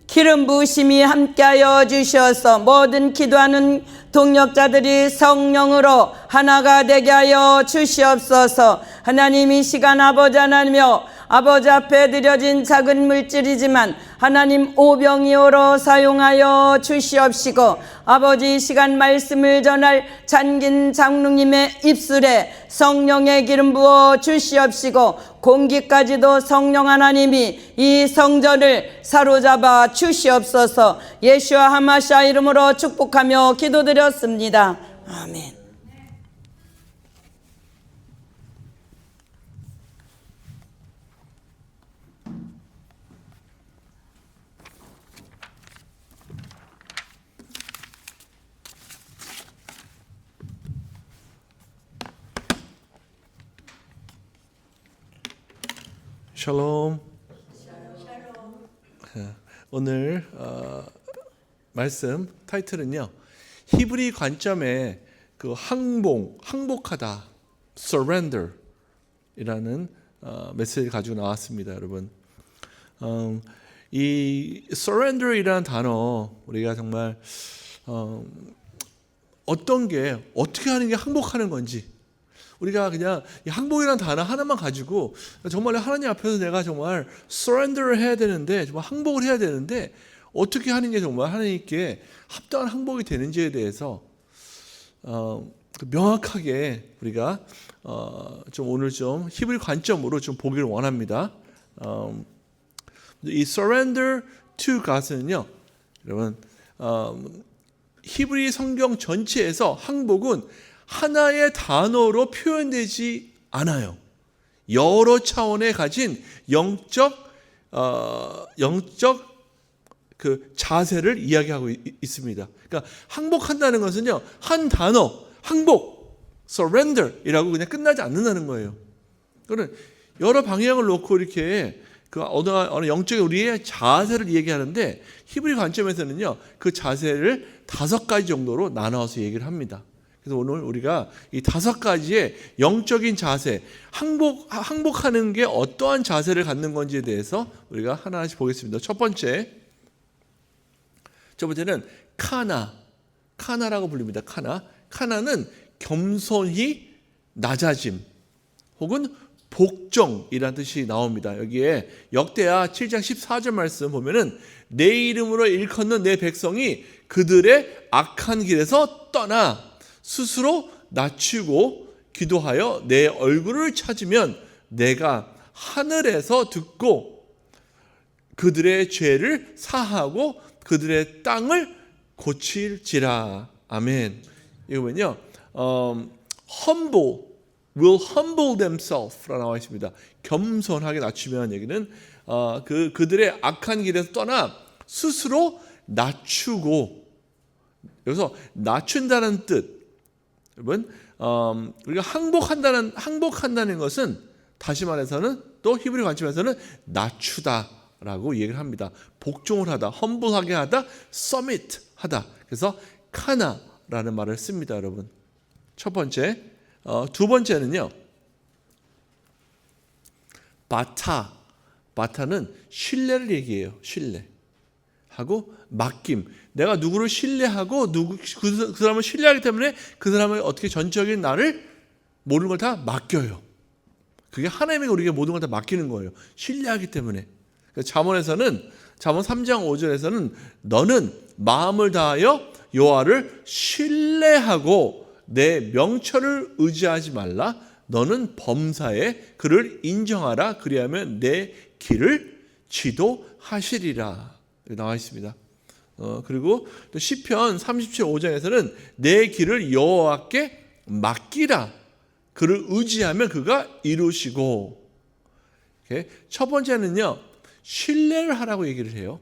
기름 부으심이 함께하여 주셔서 모든 기도하는 동력자들이 성령으로 하나가 되게 하여 주시옵소서. 하나님 이 시간 아버지 하나님이여 아버지 앞에 드려진 작은 물질이지만 하나님 오병이어로 사용하여 주시옵시고 아버지 이 시간 말씀을 전할 잔긴 장로님의 입술에 성령의 기름 부어 주시옵시고 공기까지도 성령 하나님이 이 성전을 사로잡아 주시옵소서. 예수와 하마샤 이름으로 축복하며 기도드렸습니다. 아멘. 샬롬. 오늘 말씀 타이틀은요. 히브리 관점의 그 항복하다, surrender 이라는 메시지를 가지고 나왔습니다, 여러분. 이 surrender 이라는 단어 우리가 정말 어떤 게 어떻게 하는 게 항복하는 건지 우리가 그냥 이 항복이라는 단어 하나만 가지고 정말 하나님 앞에서 내가 정말 surrender를 해야 되는데 정말 항복을 해야 되는데 어떻게 하는 게 정말 하나님께 합당한 항복이 되는지에 대해서 명확하게 우리가 좀 오늘 좀 히브리 관점으로 좀 보기를 원합니다. 이 surrender to God은요, 여러분 히브리 성경 전체에서 항복은 하나의 단어로 표현되지 않아요. 여러 차원에 가진 영적 그 자세를 이야기하고 있습니다. 그러니까 항복한다는 것은요, 한 단어, 항복, surrender이라고 그냥 끝나지 않는다는 거예요. 그는 여러 방향을 놓고 이렇게 그 어느 영적인 우리의 자세를 얘기하는데 히브리 관점에서는요, 그 자세를 5가지 정도로 나눠서 얘기를 합니다. 그래서 오늘 우리가 이 5가지의 영적인 자세, 항복하는 게 어떠한 자세를 갖는 건지에 대해서 우리가 하나씩 보겠습니다. 첫 번째는 카나라고 불립니다. 카나는 겸손히 낮아짐 혹은 복종이라는 뜻이 나옵니다. 여기에 역대하 7장 14절 말씀 보면은 내 이름으로 일컫는 내 백성이 그들의 악한 길에서 떠나 스스로 낮추고 기도하여 내 얼굴을 찾으면 내가 하늘에서 듣고 그들의 죄를 사하고 그들의 땅을 고칠지라. 아멘. 이거는요, will humble themselves라고 나와 있습니다. 겸손하게 낮추면 얘기는 그들의 악한 길에서 떠나 스스로 낮추고, 여기서 낮춘다는 뜻. 여러분, 우리가 항복한다는 것은 다시 말해서는 또 히브리 관점에서는 낮추다라고 얘기를 합니다. 복종을 하다, 험블하게 하다, 서밋 하다. 그래서 카나라는 말을 씁니다, 여러분. 첫 번째. 두 번째는요, 바타는 신뢰를 얘기해요. 신뢰하고 맡김. 내가 누구를 신뢰하고 그 사람을 신뢰하기 때문에 그 사람의 어떻게 전적인 나를 모든 걸 다 맡겨요. 그게 하나님에게 우리에게 모든 걸 다 맡기는 거예요. 신뢰하기 때문에. 잠언 3장 5절에서는 너는 마음을 다하여 여호와를 신뢰하고 내 명철을 의지하지 말라. 너는 범사에 그를 인정하라. 그리하면 내 길을 지도하리라. 하시리라 여기 나와 있습니다. 그리고 또 시편 37, 5장에서는 내 길을 여호와께 맡기라. 그를 의지하면 그가 이루시고. 오케이? 첫 번째는요, 신뢰를 하라고 얘기를 해요.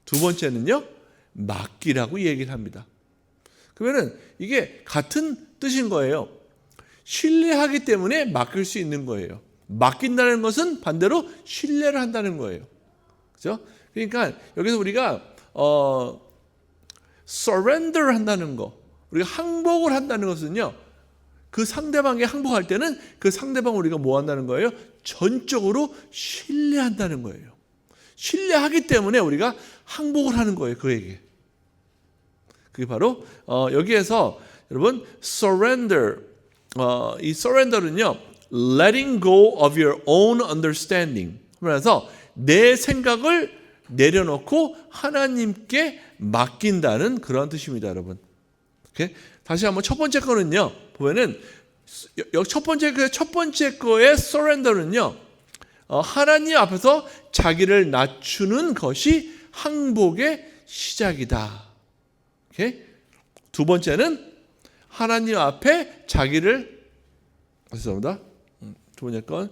두 번째는요, 맡기라고 얘기를 합니다. 그러면은 이게 같은 뜻인 거예요. 신뢰하기 때문에 맡길 수 있는 거예요. 맡긴다는 것은 반대로 신뢰를 한다는 거예요. 그죠? 그러니까 여기서 우리가 surrender 한다는 거, 우리가 항복을 한다는 것은요, 그 상대방이 항복할 때는 그 상대방을 우리가 뭐 한다는 거예요? 전적으로 신뢰한다는 거예요. 신뢰하기 때문에 우리가 항복을 하는 거예요, 그에게. 그게 바로 여기에서 여러분 surrender, 이 surrender는요, letting go of your own understanding. 그래서 내 생각을 내려놓고 하나님께 맡긴다는 그런 뜻입니다, 여러분. 오케이? 다시 한번 첫 번째 거는요, 보면은 첫 번째 거의 surrender는요, 하나님 앞에서 자기를 낮추는 것이 항복의 시작이다. 오케이? 두 번째는 하나님 앞에 자기를, 죄송합니다. 두 번째 건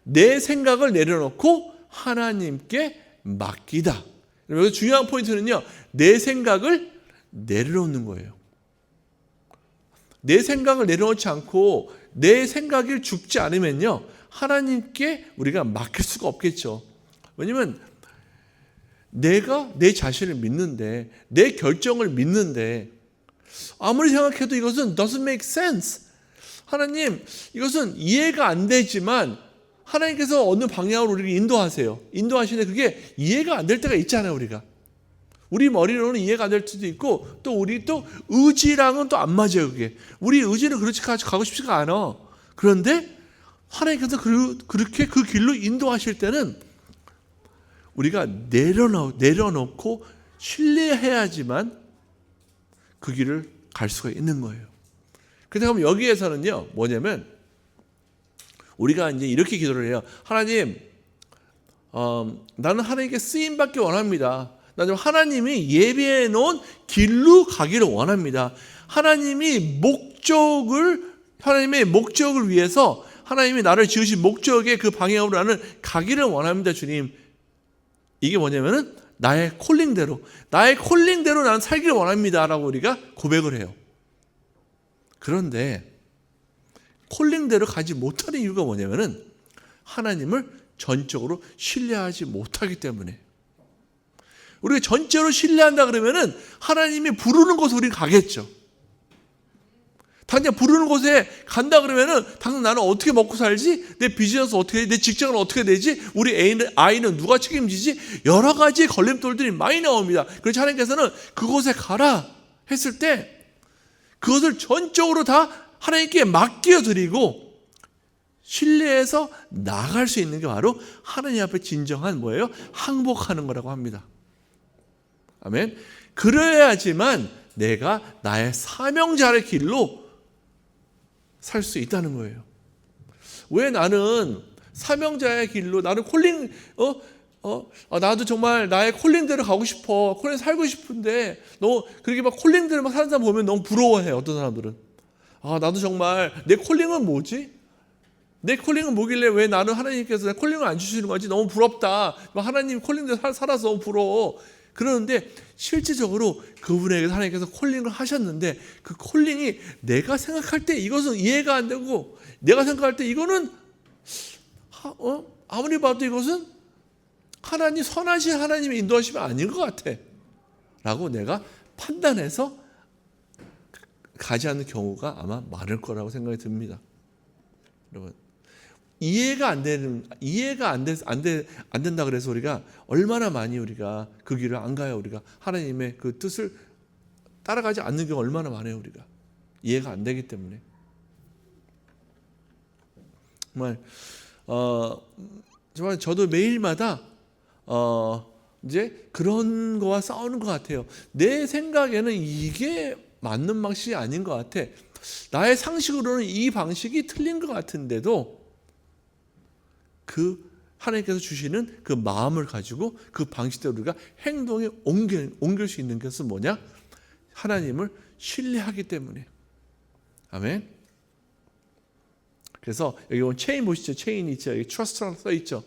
내 생각을 내려놓고 하나님께 맡기다. 여기서 중요한 포인트는요, 내 생각을 내려놓는 거예요. 내 생각을 내려놓지 않고 내 생각이 죽지 않으면요, 하나님께 우리가 맡길 수가 없겠죠. 왜냐면 내가 내 자신을 믿는데, 내 결정을 믿는데, 아무리 생각해도 이것은 doesn't make sense. 하나님, 이것은 이해가 안 되지만 하나님께서 어느 방향으로 우리를 인도하세요. 인도하시는데 그게 이해가 안 될 때가 있잖아요, 우리가. 우리 머리로는 이해가 안 될 수도 있고, 또 우리 또 의지랑은 또 안 맞아요, 그게. 우리 의지는 그렇게 가고 싶지가 않아. 그런데 하나님께서 그렇게 그 길로 인도하실 때는 우리가 내려놓고 신뢰해야지만 그 길을 갈 수가 있는 거예요. 그래서 그럼 여기에서는요, 뭐냐면 우리가 이제 이렇게 기도를 해요. 하나님, 나는 하나님께 쓰임받기 원합니다. 나는 하나님이 예비해 놓은 길로 가기를 원합니다. 하나님의 목적을 위해서 하나님이 나를 지으신 목적의 그 방향으로 나는 가기를 원합니다, 주님. 이게 뭐냐면은 나의 콜링대로 나는 살기를 원합니다라고 우리가 고백을 해요. 그런데 콜링대로 가지 못하는 이유가 뭐냐면은 하나님을 전적으로 신뢰하지 못하기 때문에. 우리가 전적으로 신뢰한다 그러면은 하나님이 부르는 곳에 우리는 가겠죠. 당장 부르는 곳에 간다 그러면은 당장 나는 어떻게 먹고 살지? 내 비즈니스 어떻게 되지? 내 직장은 어떻게 되지? 우리 아이는 누가 책임지지? 여러 가지 걸림돌들이 많이 나옵니다. 그래서 하나님께서는 그곳에 가라 했을 때 그것을 전적으로 다 하나님께 맡겨드리고 신뢰해서 나갈 수 있는 게 바로 하나님 앞에 진정한 뭐예요? 항복하는 거라고 합니다. 아멘. 그래야지만 내가 나의 사명자의 길로 살 수 있다는 거예요. 왜 나는 사명자의 길로, 나는 콜링, 나도 정말 나의 콜링대로 가고 싶어. 콜링 살고 싶은데, 그렇게 막 콜링대로 막 사는 사람 보면 너무 부러워해, 어떤 사람들은. 나도 정말, 내 콜링은 뭐지? 내 콜링은 뭐길래 왜 나는 하나님께서 내 콜링을 안 주시는 거지? 너무 부럽다. 하나님 콜링대로 살아서 너무 부러워. 그러는데 실질적으로 그분에게 하나님께서 콜링을 하셨는데 그 콜링이 내가 생각할 때 이것은 이해가 안 되고, 내가 생각할 때 이거는 아무리 봐도 이것은 선하신 하나님의 인도하심이 아닌 것 같아 라고 내가 판단해서 가지 않는 경우가 아마 많을 거라고 생각이 듭니다. 여러분, 이해가 안 된다 그래서 우리가 얼마나 많이 우리가 그 길을 안 가요. 우리가 하나님의 그 뜻을 따라가지 않는 경우 얼마나 많아요. 우리가 이해가 안 되기 때문에. 정말 저도 매일마다 이제 그런 거와 싸우는 것 같아요. 내 생각에는 이게 맞는 방식이 아닌 것 같아. 나의 상식으로는 이 방식이 틀린 것 같은데도 그 하나님께서 주시는 그 마음을 가지고 그 방식대로 우리가 행동에 옮길 수 있는 것은 뭐냐? 하나님을 신뢰하기 때문에. 아멘. 그래서 여기 보면 체인 보시죠. 체인이 있죠. 여기 trust라고 써 있죠.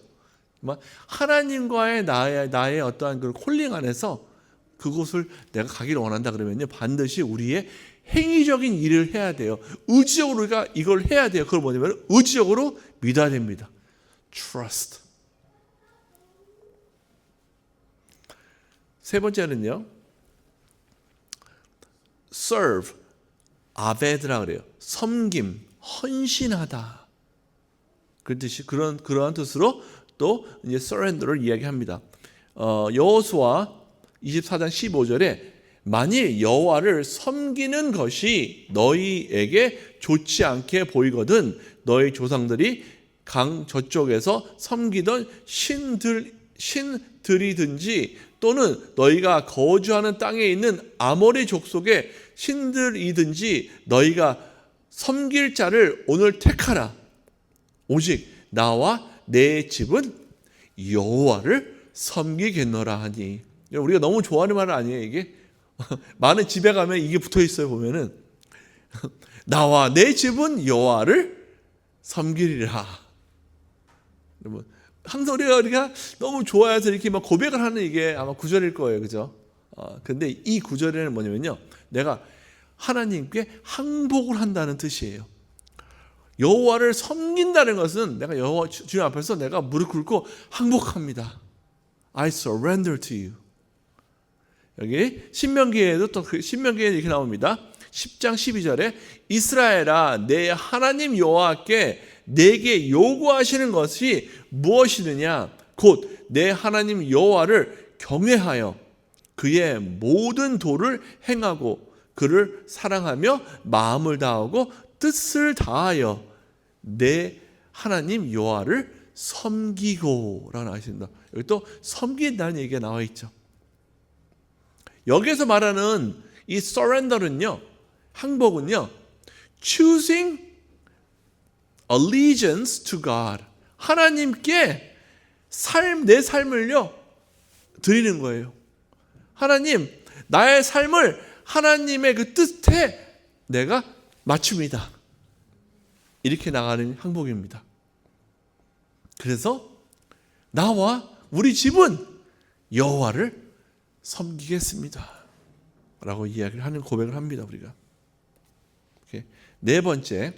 하나님과의 나의 어떠한 그 콜링 안에서 그곳을 내가 가기를 원한다 그러면요, 반드시 우리의 행위적인 일을 해야 돼요. 의지적으로 우리가 이걸 해야 돼요. 그걸 뭐냐면 의지적으로 믿어야 됩니다. Trust. 세 번째는요, serve, 아베드라 그래요. 섬김, 헌신하다. 그 뜻이 그러한 뜻으로 또 이제 surrender를 이야기합니다. 여호수아 24장 15절에 만일 여호와를 섬기는 것이 너희에게 좋지 않게 보이거든 너희 조상들이 강 저쪽에서 섬기던 신들이든지 또는 너희가 거주하는 땅에 있는 아모리 족속의 신들이든지 너희가 섬길 자를 오늘 택하라. 오직 나와 내 집은 여호와를 섬기겠노라 하니. 우리가 너무 좋아하는 말 아니에요 이게? 많은 집에 가면 이게 붙어 있어요. 보면은 나와 내 집은 여호와를 섬기리라. 여러분, 항상 우리가 너무 좋아해서 이렇게 막 고백을 하는 이게 아마 구절일 거예요, 그죠? 근데 이 구절에는 뭐냐면요, 내가 하나님께 항복을 한다는 뜻이에요. 여호와를 섬긴다는 것은 내가 여호와 주님 앞에서 내가 무릎 꿇고 항복합니다. I surrender to you. 여기 신명기에도 또 신명기에 이렇게 나옵니다. 10장 12절에 이스라엘아 내 하나님 여호와께 내게 요구하시는 것이 무엇이느냐 곧 내 하나님 여호와를 경외하여 그의 모든 도를 행하고 그를 사랑하며 마음을 다하고 뜻을 다하여 내 하나님 여호와를 섬기고 라고 나와있습니다. 여기 또 섬긴다는 얘기가 나와 있죠. 여기서 말하는 이 surrender는요, 항복은요, choosing allegiance to God, 하나님께 내 삶을요 드리는 거예요. 하나님, 나의 삶을 하나님의 그 뜻에 내가 맞춥니다. 이렇게 나가는 항복입니다. 그래서 나와 우리 집은 여호와를 섬기겠습니다 라고 이야기를 하는 고백을 합니다. 우리가 네 번째는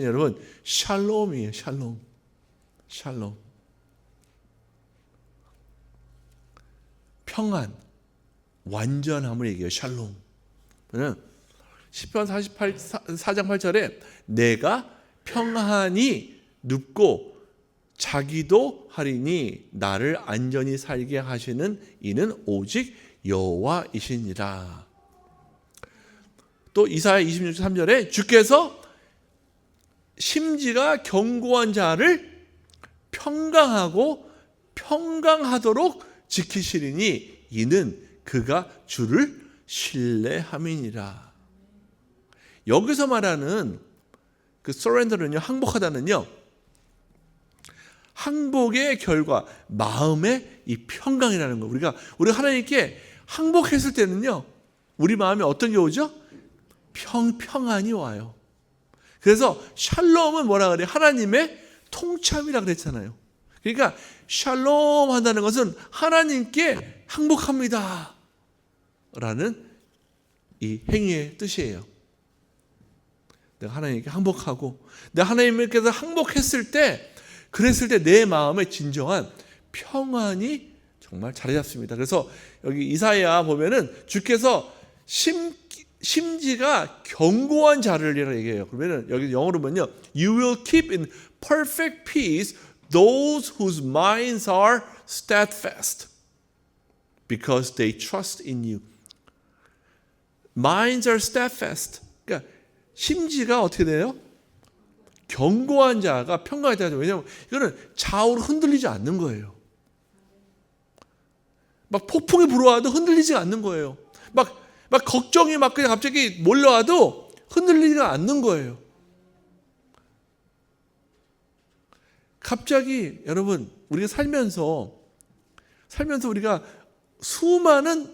여러분 샬롬이에요. 샬롬 평안, 완전함을 얘기해요. 샬롬. 시편 4장 8절에 내가 평안히 눕고 자기도 하리니 나를 안전히 살게 하시는 이는 오직 여호와이시니라. 또 이사야 26장 3절에 주께서 심지가 견고한 자를 평강하도록 지키시리니 이는 그가 주를 신뢰함이니라. 여기서 말하는 그 surrender는요, 항복하다는요, 항복의 결과, 마음의 이 평강이라는 거. 우리가 하나님께 항복했을 때는요, 우리 마음에 어떤 게 오죠? 평안이 와요. 그래서 샬롬은 뭐라 그래요? 하나님의 통참이라 그랬잖아요. 그러니까 샬롬 한다는 것은 하나님께 항복합니다 라는 이 행위의 뜻이에요. 내가 하나님께 항복하고, 내가 하나님께서 항복했을 때, 그랬을 때 내 마음에 진정한 평안이 정말 자리 잡습니다. 그래서 여기 이사야 보면은 주께서 심지가 견고한 자를 얘기해요. 그러면은 여기 영어로 보면요, You will keep in perfect peace those whose minds are steadfast because they trust in you. Minds are steadfast. 그러니까 심지가 어떻게 돼요? 견고한 자가 평강하게 되죠. 왜냐하면 이거는 좌우로 흔들리지 않는 거예요. 막 폭풍이 불어와도 흔들리지 않는 거예요. 막 걱정이 막 그냥 갑자기 몰려와도 흔들리지가 않는 거예요. 갑자기 여러분 우리가 살면서 우리가 수많은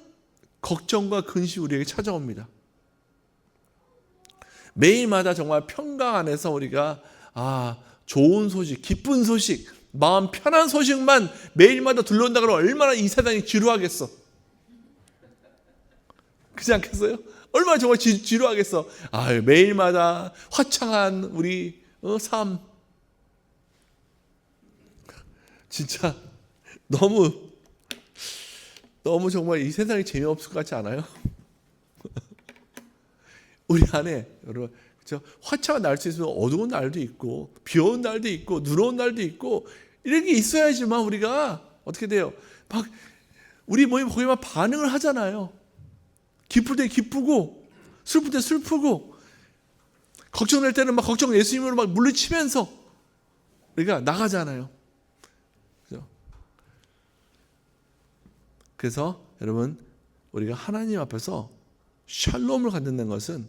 걱정과 근심이 우리에게 찾아옵니다. 매일마다 정말 평강 안에서 우리가 좋은 소식, 기쁜 소식, 마음 편한 소식만 매일마다 들려온다 그러면 얼마나 이 세상이 지루하겠어. 그렇지 않겠어요? 얼마나 정말 지루하겠어. 매일마다 화창한 우리 삶. 진짜 너무 정말 이 세상이 재미없을 것 같지 않아요? 우리 안에 여러분 그렇죠? 화창한 날 수 있으면 어두운 날도 있고 비 오는 날도 있고 눈 오는 날도 있고 이런 게 있어야지만 우리가 어떻게 돼요? 막 우리 몸이 거기만 반응을 하잖아요. 기쁠 때 기쁘고 슬플 때 슬프고 걱정될 때는 막 걱정 예수님으로 막 물리치면서 우리가 나가잖아요. 그렇죠? 그래서 여러분 우리가 하나님 앞에서 샬롬을 갖는다는 것은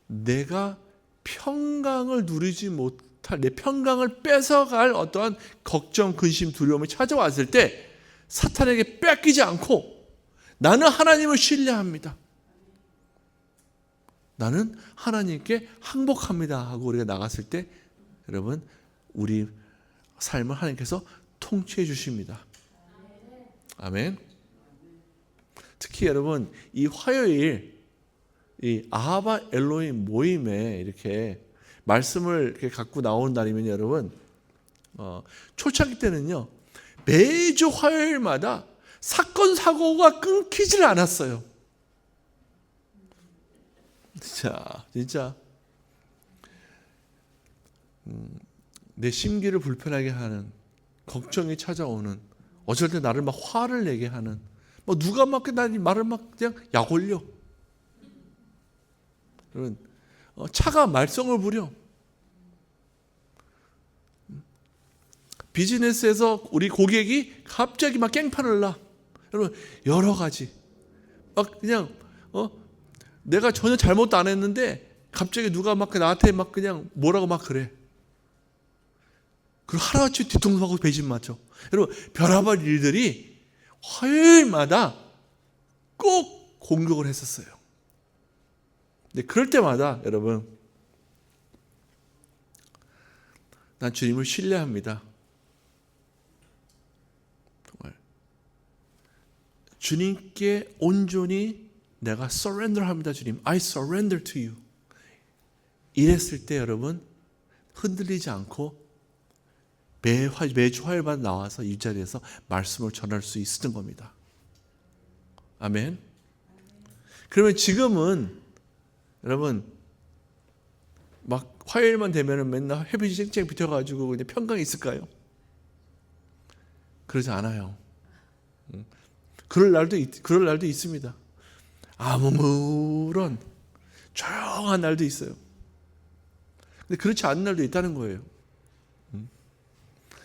내가 평강을 누리지 못할 내 평강을 뺏어갈 어떠한 걱정, 근심, 두려움이 찾아왔을 때 사탄에게 뺏기지 않고 나는 하나님을 신뢰합니다. 나는 하나님께 항복합니다 하고 우리가 나갔을 때 여러분 우리 삶을 하나님께서 통치해 주십니다. 아멘. 특히 여러분 이 화요일 이 아하바 엘로힘 모임에 이렇게 말씀을 이렇게 갖고 나온 날이면 여러분 초창기 때는요 매주 화요일마다 사건 사고가 끊기질 않았어요. 진짜 내 심기를 불편하게 하는 걱정이 찾아오는 어쩔 때 나를 막 화를 내게 하는 누가 막 나를 말을 막 그냥 약 올려. 여러분 차가 말썽을 부려. 비즈니스에서 우리 고객이 갑자기 막 깽판을 놔. 여러분 여러 가지 막 그냥 내가 전혀 잘못도 안 했는데 갑자기 누가 막 나한테 막 그냥 뭐라고 막 그래. 그리고 하루아침에 뒤통수 맞고 배신 맞죠. 여러분 별의별 일들이 화요일마다 꼭 공격을 했었어요. 근데 그럴 때마다 여러분 난 주님을 신뢰합니다. 정말 주님께 온전히 내가 surrender 합니다. 주님, I surrender to you. 이랬을 때 여러분 흔들리지 않고 매주 화요일마다 나와서 이 자리에서 말씀을 전할 수 있었던 겁니다. 아멘. 그러면 지금은 여러분 막 화요일만 되면은 맨날 햇빛이 쨍쨍 비춰가지고 그냥 평강이 있을까요? 그러지 않아요. 그럴 날도 있습니다. 아무런 조용한 날도 있어요. 근데 그렇지 않은 날도 있다는 거예요.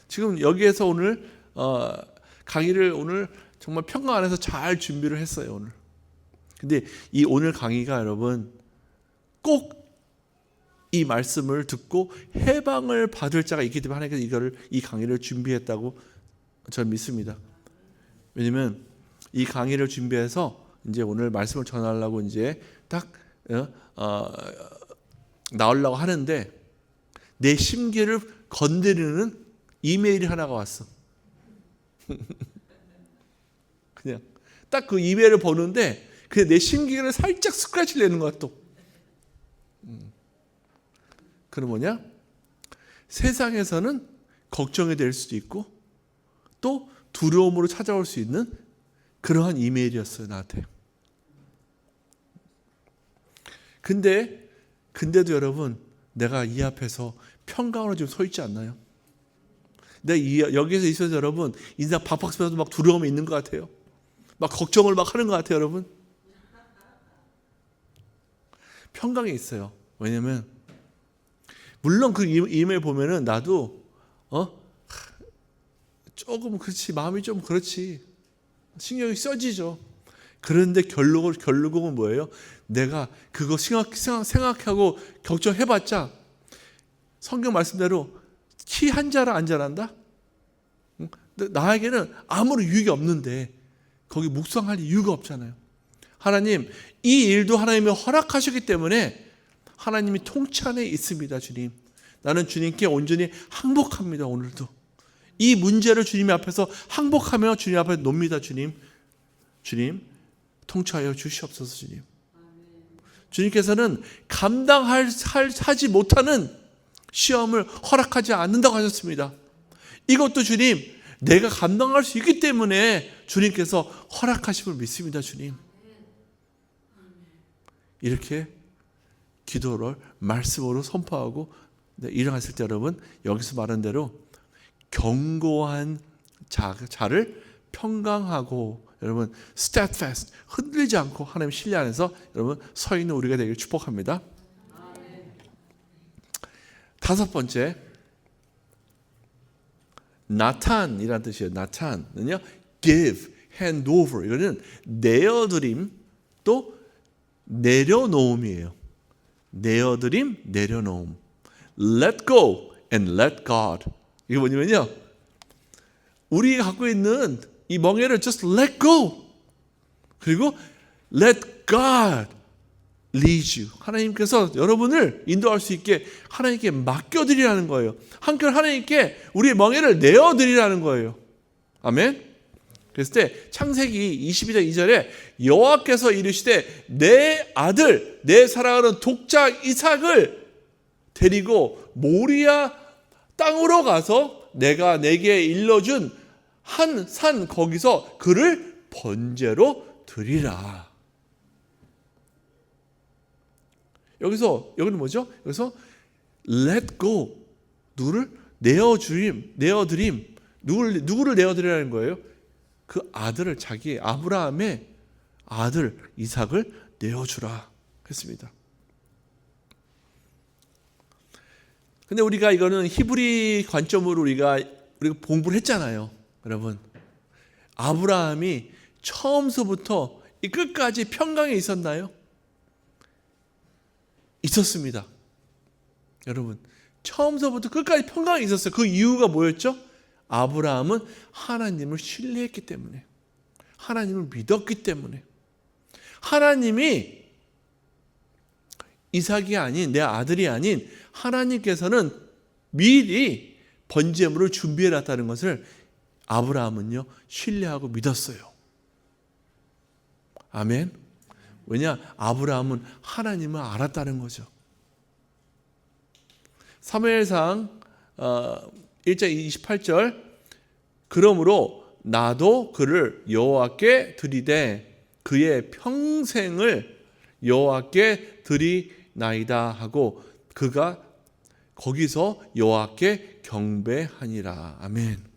지금 여기에서 오늘 강의를 오늘 정말 평강 안에서 잘 준비를 했어요. 오늘. 근데 이 오늘 강의가 여러분 꼭 이 말씀을 듣고 해방을 받을 자가 있기 때문에 하나님께서 이 강의를 준비했다고 저는 믿습니다. 왜냐면 이 강의를 준비해서 이제 오늘 말씀을 전하려고 이제 딱 나오려고 하는데 내 심기를 건드리는 이메일이 하나가 왔어. 그냥 딱 그 이메일을 보는데 그냥 내 심기를 살짝 스크래치를 내는 거야 또. 그럼 뭐냐? 세상에서는 걱정이 될 수도 있고 또 두려움으로 찾아올 수 있는 그러한 이메일이었어요 나한테. 근데도 여러분 내가 이 앞에서 평강으로 지금 서 있지 않나요? 내가 여기에서 있어서 여러분 인상 박박 쓰면서 막 두려움이 있는 것 같아요. 막 걱정을 막 하는 것 같아요 여러분. 평강이 있어요. 왜냐면 물론 그 이메일 보면은 나도 조금 그렇지 마음이 좀 그렇지 신경이 써지죠. 그런데 결국은 뭐예요? 내가 그거 생각하고 걱정해봤자 성경 말씀대로 키 한 자라 안 자란다? 나에게는 아무런 유익이 없는데 거기 묵상할 이유가 없잖아요. 하나님, 이 일도 하나님이 허락하셨기 때문에 하나님이 통치 안에 있습니다. 주님, 나는 주님께 온전히 항복합니다. 오늘도 이 문제를 주님 앞에서 항복하며 주님 앞에 놓습니다. 주님 통치하여 주시옵소서. 주님, 주님께서는 감당하지 못하는 시험을 허락하지 않는다고 하셨습니다. 이것도 주님, 내가 감당할 수 있기 때문에 주님께서 허락하심을 믿습니다. 주님, 이렇게 기도를 말씀으로 선포하고 일어났을 때 여러분, 여기서 말한 대로 견고한 자를 평강하고 여러분 steadfast, 흔들리지 않고 하나님 신뢰 안에서 여러분 서 있는 우리가 되길 축복합니다. 다섯 번째, 나탄이라는 뜻이에요. 나탄은요, give, hand over, 이거는 내어드림 또 내려놓음이에요. 내어드림, 내려놓음. Let go and let God. 이게 뭐냐면요, 우리가 갖고 있는 이 멍에를 just let go, 그리고 let God lead you. 하나님께서 여러분을 인도할 수 있게 하나님께 맡겨드리라는 거예요. 한결 하나님께 우리의 멍에를 내어드리라는 거예요. 아멘. 그랬을 때 창세기 22장 2절에 여호와께서 이르시되 내 아들 내 사랑하는 독자 이삭을 데리고 모리아 땅으로 가서 내가 내게 일러준 한 산 거기서 그를 번제로 드리라. 여기는 뭐죠? 여기서 let go, 누구를 내어드림, 누구를 내어드리라는 거예요? 그 아들을, 자기 아브라함의 아들 이삭을 내어주라 했습니다. 근데 우리가 이거는 히브리 관점으로 우리가 공부를 했잖아요. 여러분, 아브라함이 처음서부터 이 끝까지 평강에 있었나요? 있었습니다. 여러분, 처음서부터 끝까지 평강에 있었어요. 그 이유가 뭐였죠? 아브라함은 하나님을 신뢰했기 때문에, 하나님을 믿었기 때문에, 하나님이 이삭이 아닌, 내 아들이 아닌 하나님께서는 미리 번제물을 준비해놨다는 것을 아브라함은요 신뢰하고 믿었어요. 아멘. 왜냐? 아브라함은 하나님을 알았다는 거죠. 사무엘상 1장 28절, 그러므로 나도 그를 여호와께 드리되 그의 평생을 여호와께 드리나이다 하고 그가 거기서 여호와께 경배하니라. 아멘.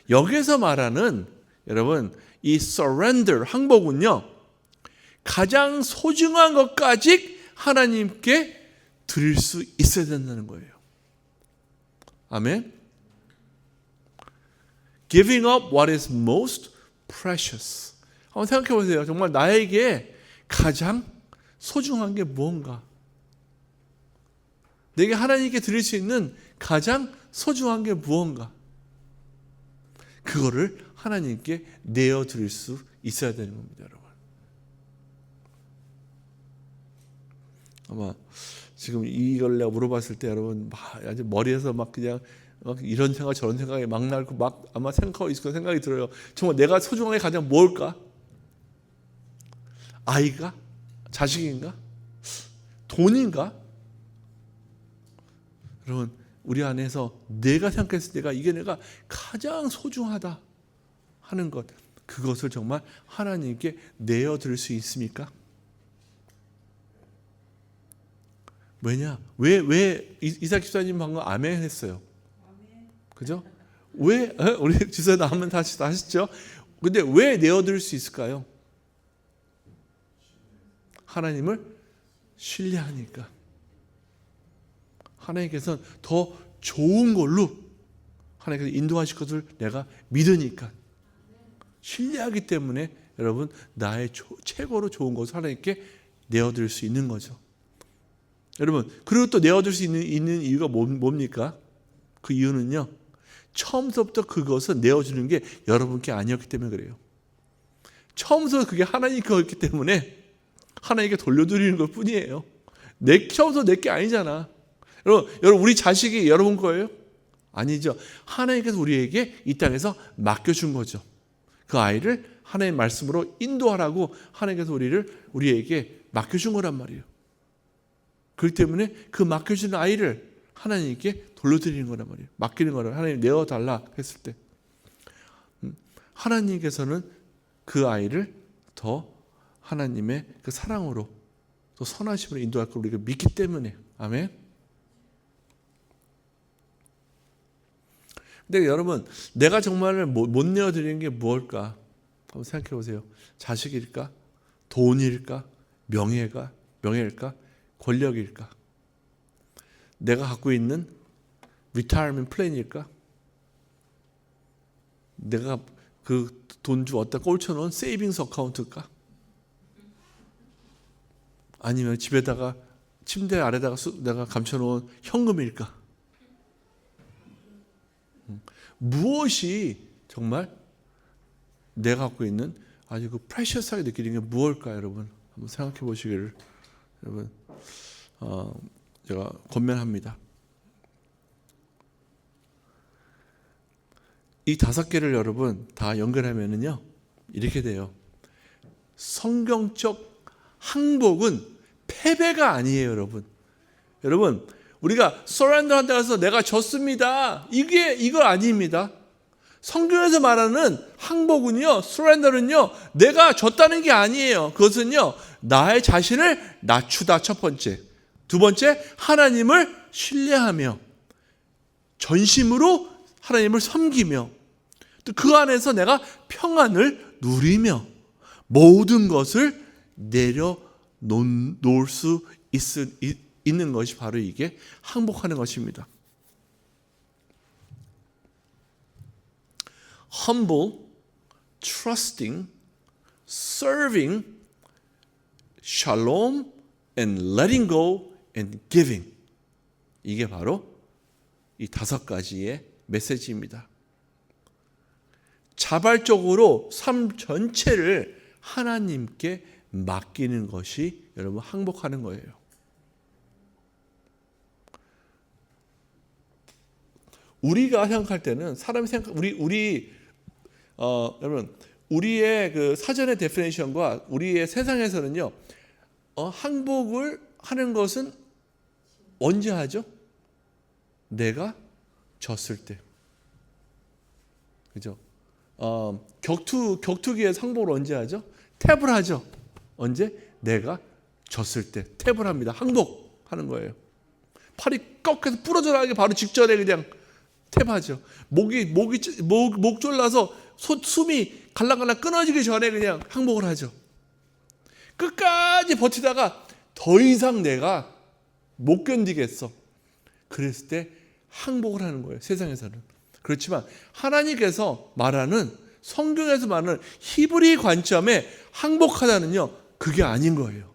여기서 말하는 여러분 이 surrender, 항복은요 가장 소중한 것까지 하나님께 드릴 수 있어야 된다는 거예요. 아멘. Giving up what is most precious. 한번 생각해 보세요. 정말 나에게 가장 소중한 게 무언가? 내게 하나님께 드릴 수 있는 가장 소중한 게 무언가? 그거를 하나님께 내어드릴 수 있어야 되는 겁니다, 여러분. 아마 지금 이걸 내가 물어봤을 때 여러분 아주 머리에서 막 그냥 막 이런 생각 저런 생각이 막 나고 막 아마 생각하고 있을 거란 생각이 들어요. 정말 내가 소중한 게 가장 뭘까? 아이가? 자식인가? 돈인가? 여러분, 우리 안에서 내가 생각했을 때가 이게 내가 가장 소중하다 하는 것, 그것을 정말 하나님께 내어드릴 수 있습니까? 왜냐? 왜 이삭 집사님 방금 아멘 했어요? 그죠? 왜? 우리 집사님 아멘 다 하시죠? 근데 왜 내어드릴 수 있을까요? 하나님을 신뢰하니까. 하나님께서는 더 좋은 걸로 하나님께서 인도하실 것을 내가 믿으니까, 신뢰하기 때문에 여러분 나의 최고로 좋은 것을 하나님께 내어드릴 수 있는 거죠. 여러분, 그리고 또 내어줄 수 있는 이유가 뭡니까? 그 이유는요, 처음부터 그것을 내어주는 게 여러분께 아니었기 때문에 그래요. 처음부터 그게 하나님 거였기 때문에 하나님께 돌려드리는 것 뿐이에요. 처음부터 내 게 아니잖아. 여러분, 우리 자식이 여러분 거예요? 아니죠. 하나님께서 우리에게 이 땅에서 맡겨준 거죠. 그 아이를 하나님의 말씀으로 인도하라고 하나님께서 우리에게 맡겨준 거란 말이에요. 그렇기 때문에 그 맡겨준 아이를 하나님께 돌려드리는 거란 말이에요. 맡기는 거를 하나님 내어달라 했을 때 하나님께서는 그 아이를 더 하나님의 그 사랑으로 또 선하심으로 인도할 걸 우리가 믿기 때문에. 아멘. 근데 여러분, 내가 정말 못 내어드리는 게 무엇일까? 한번 생각해 보세요. 자식일까? 돈일까? 명예일까? 권력일까? 내가 갖고 있는 리타이어먼트 플랜일까? 내가 그 돈 주고 어디다 꼴쳐놓은 세이빙스 어카운트일까? 아니면 집에다가 침대 아래다가 내가 감춰놓은 현금일까? 무엇이 정말 내가 갖고 있는 아주 그 프레셔스하게 느끼는 게 무엇일까, 여러분? 한번 생각해 보시기를 여러분 제가 권면합니다. 이 5개를 여러분 다 연결하면은요 이렇게 돼요. 성경적 항복은 패배가 아니에요, 여러분. 여러분, 우리가 서렌더 한다고 해서 내가 졌습니다. 이거 아닙니다. 성경에서 말하는 항복은요, 서렌더는요, 내가 졌다는 게 아니에요. 그것은요, 나의 자신을 낮추다, 첫 번째. 두 번째, 하나님을 신뢰하며 전심으로 하나님을 섬기며 또 그 안에서 내가 평안을 누리며 모든 것을 내려놓을 수 있는 것이 바로 이게 항복하는 것입니다. Humble, trusting, serving, shalom, and letting go, and giving. 이게 바로 이 5가지의 메시지입니다. 자발적으로 삶 전체를 하나님께 맡기는 것이 여러분 항복하는 거예요. 우리가 생각할 때는 사람이 여러분 우리의 그 사전의 데피니션과 우리의 세상에서는요 항복을 하는 것은 언제 하죠? 내가 졌을 때, 그죠? 격투기의 항복을 언제 하죠? 탭을 하죠. 언제? 내가 졌을 때 탭을 합니다. 항복하는 거예요. 팔이 꺾여서 부러져 나가기 바로 직전에 그냥 탭하죠. 목 졸라서 숨이 갈랑갈랑 끊어지기 전에 그냥 항복을 하죠. 끝까지 버티다가 더 이상 내가 못 견디겠어. 그랬을 때 항복을 하는 거예요. 세상에서는. 그렇지만 하나님께서 말하는, 성경에서 말하는 히브리 관점에 항복하다는요, 그게 아닌 거예요.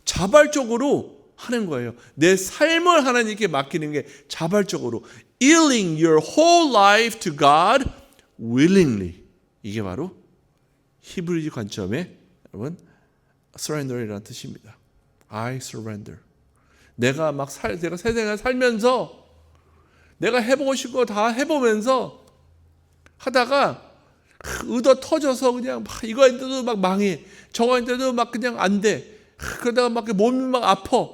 자발적으로 하는 거예요. 내 삶을 하나님께 맡기는 게 자발적으로. Yielding your whole life to God willingly. 이게 바로 히브리 관점의 여러분 surrender이라는 뜻입니다. I surrender. 내가 세상에 살면서 내가 해보고 싶은 거 다 해보면서 하다가 의도 터져서 그냥 막 이거 했는데도 막 망해, 저거 했는데도 막 그냥 안 돼. 그러다가 막 몸이 막 아파.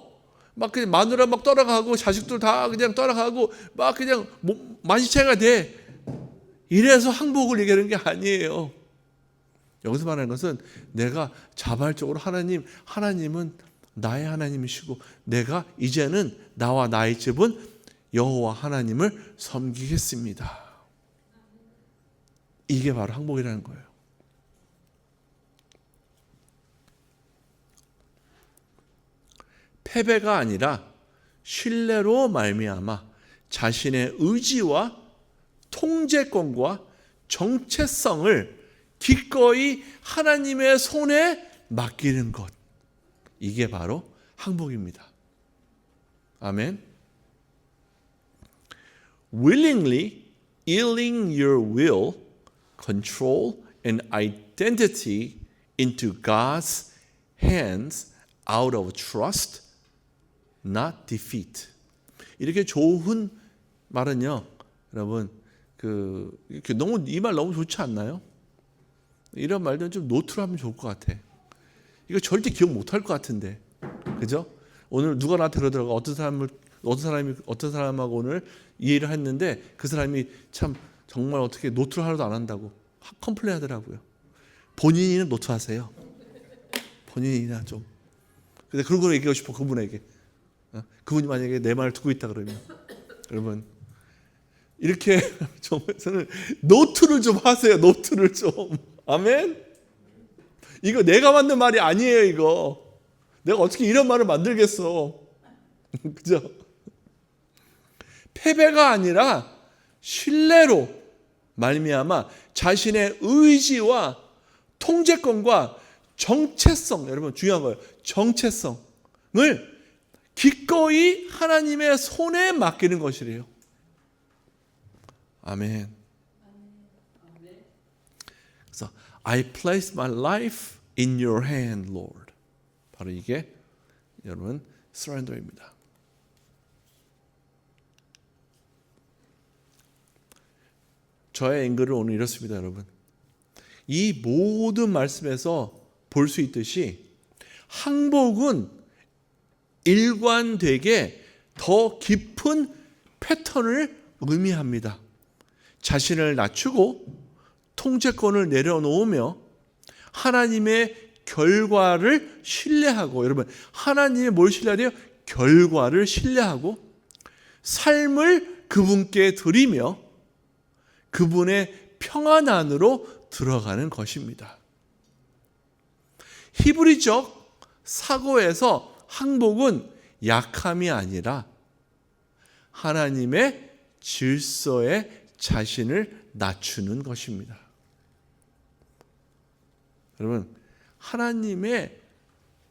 막 그냥 마누라 막 떠나가고 자식들 다 그냥 떠나가고 막 그냥 만시창이가 돼. 이래서 항복을 얘기하는 게 아니에요. 여기서 말하는 것은 내가 자발적으로 하나님은 나의 하나님이시고 내가 이제는 나와 나의 집은 여호와 하나님을 섬기겠습니다. 이게 바로 항복이라는 거예요. 패배가 아니라 신뢰로 말미암아 자신의 의지와 통제권과 정체성을 기꺼이 하나님의 손에 맡기는 것. 이게 바로 항복입니다. 아멘. willingly yielding your will, control, and identity into God's hands out of trust, not defeat. 이렇게 좋은 말은요, 여러분, 너무 이 말 너무 좋지 않나요? 이런 말들은 좀 노트로 하면 좋을 것 같아. 이거 절대 기억 못할 것 같은데, 그죠? 오늘 누가 나한테 그러더라고. 어떤 사람하고 오늘 이해를 했는데 그 사람이 참 정말 어떻게 노트를 하나도 안 한다고 컴플레인 하더라고요. 본인이는 노트 하세요. 본인이나 좀. 근데 그런 걸 얘기하고 싶어, 그분에게. 그분이 만약에 내 말을 듣고 있다 그러면, 여러분, 이렇게 좀 노트를 좀 하세요. 노트를 좀. 아멘. 이거 내가 만든 말이 아니에요. 이거 내가 어떻게 이런 말을 만들겠어. 그죠? 패배가 아니라 신뢰로 말미암아 자신의 의지와 통제권과 정체성, 여러분 중요한 거예요. 정체성을 기꺼이 하나님의 손에 맡기는 것이래요. 아멘. 그래서 I place my life in your hand, Lord. 바로 이게 여러분 surrender입니다. 저의 앵글은 오늘 이렇습니다, 여러분. 이 모든 말씀에서 볼 수 있듯이 항복은 일관되게 더 깊은 패턴을 의미합니다. 자신을 낮추고 통제권을 내려놓으며 하나님의 결과를 신뢰하고, 여러분 하나님의 뭘 신뢰해야 돼요? 결과를 신뢰하고 삶을 그분께 드리며 그분의 평안 안으로 들어가는 것입니다. 히브리적 사고에서 항복은 약함이 아니라 하나님의 질서에 자신을 낮추는 것입니다. 여러분, 하나님의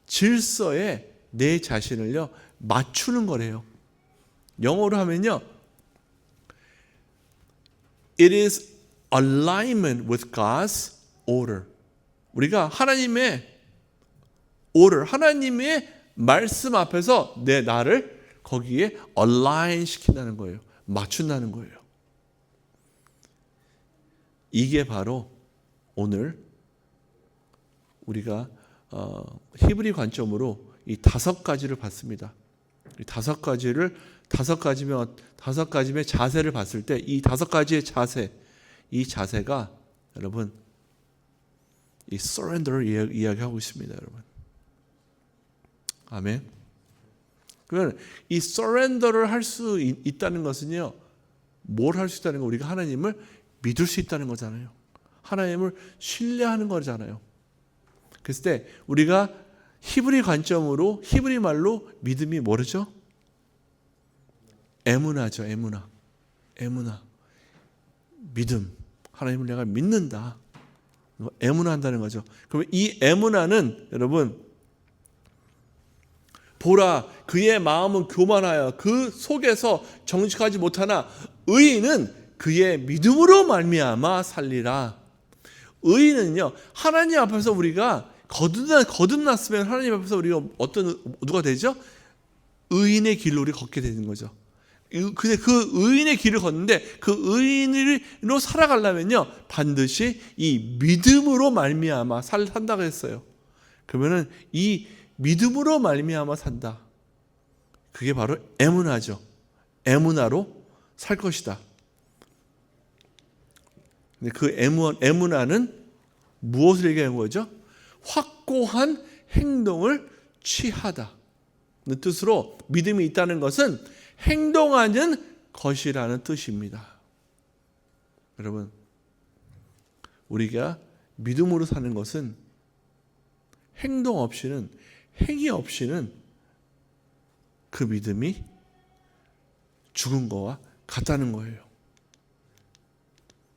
질서에 내 자신을요 맞추는 거래요. 영어로 하면요, it is alignment with God's order. 우리가 하나님의 order, 하나님의 말씀 앞에서 나를 거기에 align 시킨다는 거예요. 맞춘다는 거예요. 이게 바로 오늘 우리가 히브리 관점으로 이 5가지를 봤습니다. 이 5가지의 자세를 봤을 때 이 5가지의 자세, 이 자세가 여러분 이 surrender를 이야기하고 있습니다, 여러분. 아멘. 그러면 이 surrender를 할 수 있다는 것은요, 뭘 할 수 있다는 거? 우리가 하나님을 믿을 수 있다는 거잖아요. 하나님을 신뢰하는 거잖아요. 그랬을 때 우리가 히브리 관점으로, 히브리 말로 믿음이 뭐죠? 에무나죠. 에무나. 믿음. 하나님을 내가 믿는다. 에무나 한다는 거죠. 그러면 이 에무나는 여러분, 보라 그의 마음은 교만하여 그 속에서 정직하지 못하나 의인은 그의 믿음으로 말미암아 살리라. 의인은요, 하나님 앞에서 우리가 거듭났으면 하나님 앞에서 우리가 누가 되죠? 의인의 길로 우리 걷게 되는 거죠. 근데 그 의인의 길을 걷는데 그 의인으로 살아가려면요 반드시 이 믿음으로 말미암아 산다고 했어요. 그러면은 이 믿음으로 말미암아 산다. 그게 바로 에무나죠. 에무나로 살 것이다. 근데 그 에무나는 무엇을 얘기하는 거죠? 확고한 행동을 취하다. 그 뜻으로 믿음이 있다는 것은 행동하는 것이라는 뜻입니다. 여러분, 우리가 믿음으로 사는 것은 행동 없이는, 행위 없이는 그 믿음이 죽은 거와 같다는 거예요.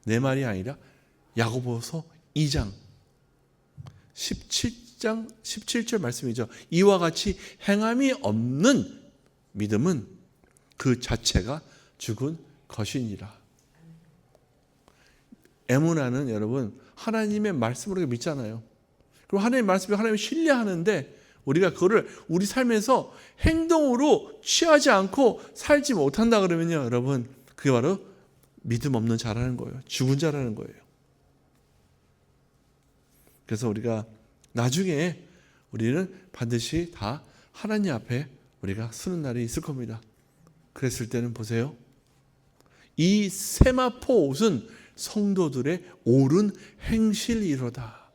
내 말이 아니라 야고보서 2장 17절 말씀이죠. 이와 같이 행함이 없는 믿음은 그 자체가 죽은 것이니라. 에무나는 여러분 하나님의 말씀으로 믿잖아요. 그럼 하나님의 말씀에 하나님을 신뢰하는데 우리가 그거를 우리 삶에서 행동으로 취하지 않고 살지 못한다 그러면요, 여러분 그게 바로 믿음 없는 자라는 거예요. 죽은 자라는 거예요. 그래서 우리가 나중에 우리는 반드시 다 하나님 앞에 우리가 서는 날이 있을 겁니다. 그랬을 때는 보세요. 이 세마포 옷은 성도들의 옳은 행실이로다.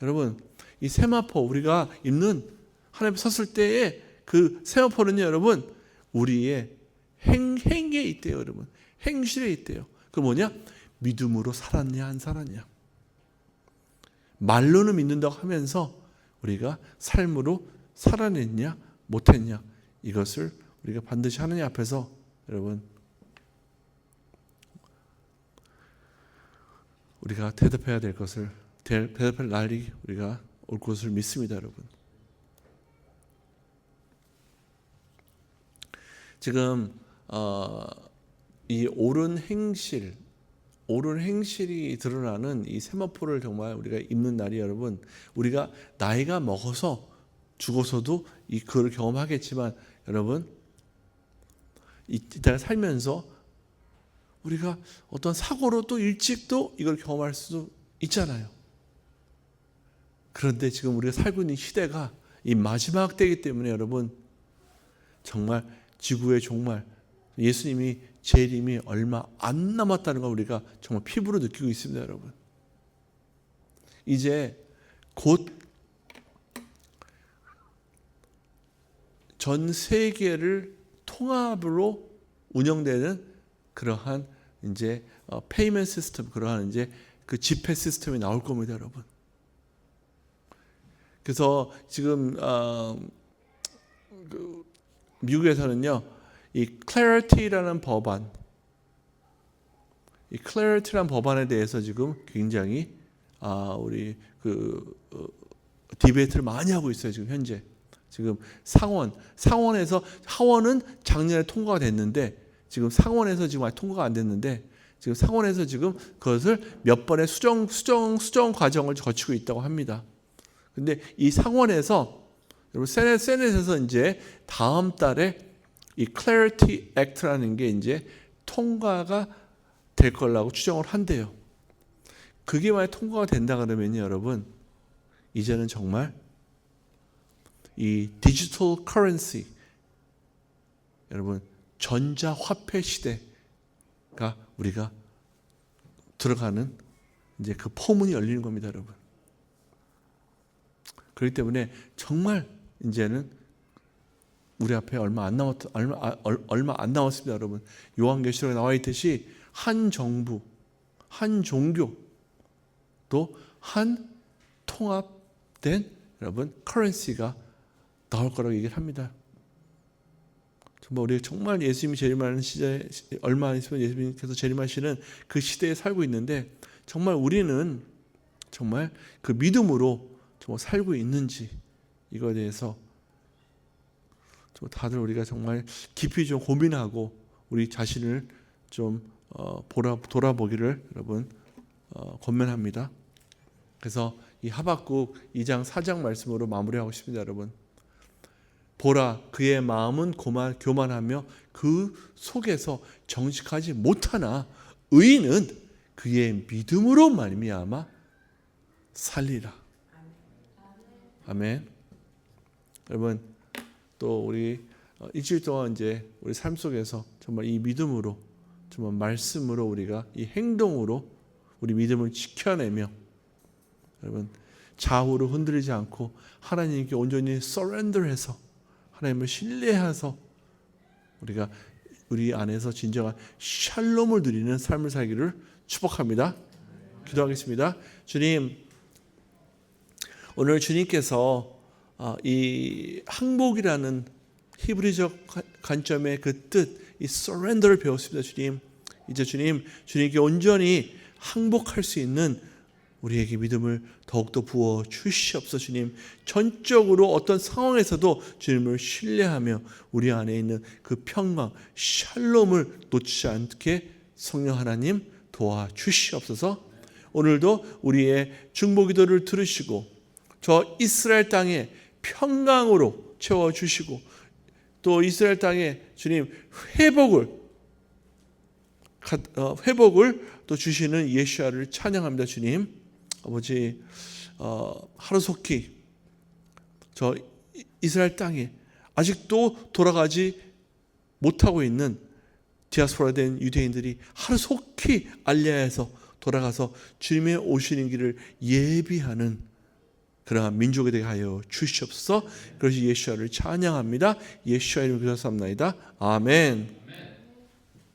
여러분, 이 세마포 우리가 입는 하나님 섰을 때의 그 세마포는요, 여러분 우리의 행위에 있대요, 여러분. 행실에 있대요. 그 뭐냐? 믿음으로 살았냐 안 살았냐. 말로는 믿는다고 하면서 우리가 삶으로 살아냈냐 못했냐, 이것을 우리가 반드시 하나님 앞에서 여러분 우리가 대답해야 될 것을 대답할 날이 우리가 올 것을 믿습니다, 여러분. 지금 이 옳은 행실이 드러나는 이 세마포를 정말 우리가 입는 날이 여러분, 우리가 나이가 먹어서 죽어서도 그걸 경험하겠지만 여러분 이따가 살면서 우리가 어떤 사고로 또 일찍 또 이걸 경험할 수도 있잖아요. 그런데 지금 우리가 살고 있는 시대가 이 마지막 때이기 때문에 여러분 정말 지구의 종말, 예수님이 재림이 얼마 안 남았다는 걸 우리가 정말 피부로 느끼고 있습니다, 여러분. 이제 곧 전 세계를 통합으로 운영되는 그러한 이제 페이먼트 시스템, 그러한 이제 그 지폐 시스템이 나올 겁니다, 여러분. 그래서 지금 미국에서는요, 이 Clarity라는 법안, 이 Clarity라는 법안에 대해서 지금 굉장히 우리 디베이트를 많이 하고 있어요, 지금 현재. 지금 상원에서 하원은 작년에 통과가 됐는데 지금 상원에서 지금 아직 통과가 안 됐는데 지금 상원에서 지금 그것을 몇 번의 수정 과정을 거치고 있다고 합니다. 근데 이 상원에서 여러분 세넷에서 이제 다음 달에 이 Clarity Act라는 게 이제 통과가 될 거라고 추정을 한대요. 그게 만약 통과가 된다 그러면요, 여러분 이제는 정말 이 디지털 커런시, 여러분 전자화폐 시대가 우리가 들어가는 이제 그 포문이 열리는 겁니다, 여러분. 그렇기 때문에 정말 이제는 우리 앞에 얼마 안 남았습니다, 여러분. 요한계시록에 나와 있듯이 한 정부, 한 종교, 또 한 통합된 여러분 커런시가 나올 거라고 얘기를 합니다. 정말 우리가 정말 예수님이 재림하는 시대에 얼마 안 있으면 예수님께서 재림하시는 그 시대에 살고 있는데 정말 우리는 정말 그 믿음으로 정말 살고 있는지 이거에 대해서 다들 우리가 정말 깊이 좀 고민하고 우리 자신을 좀 돌아보기를 여러분 권면합니다. 그래서 이 하박국 2장 4장 말씀으로 마무리하고 싶습니다, 여러분. 보라, 그의 마음은 교만하며 그 속에서 정직하지 못하나 의인은 그의 믿음으로 말미암아 살리라. 아멘. 여러분, 또 우리 일주일 동안 이제 우리 삶 속에서 정말 이 믿음으로, 정말 말씀으로 우리가 이 행동으로 우리 믿음을 지켜내며 여러분 좌우로 흔들리지 않고 하나님께 온전히 서렌더해서 하나님을 신뢰해서 우리가 우리 안에서 진정한 샬롬을 누리는 삶을 살기를 축복합니다. 기도하겠습니다. 주님, 오늘 주님께서 이 항복이라는 히브리적 관점의 그 뜻, 이 서렌더를 배웠습니다. 주님, 이제 주님께 온전히 항복할 수 있는 우리에게 믿음을 더욱더 부어 주시옵소서. 주님, 전적으로 어떤 상황에서도 주님을 신뢰하며 우리 안에 있는 그 평강, 샬롬을 놓치지 않게 성령 하나님 도와주시옵소서. 오늘도 우리의 중보기도를 들으시고 저 이스라엘 땅에 평강으로 채워주시고 또 이스라엘 땅에 주님 회복을 또 주시는 예수야를 찬양합니다. 주님 아버지, 하루속히 저 이스라엘 땅에 아직도 돌아가지 못하고 있는 디아스포라 된 유대인들이 하루속히 알리야에서 돌아가서 주님의 오시는 길을 예비하는 그러한 민족이 되게 하여 주시옵소서. 그래서 예수야를 찬양합니다. 예수야 이름으로 기도합나이다. 아멘.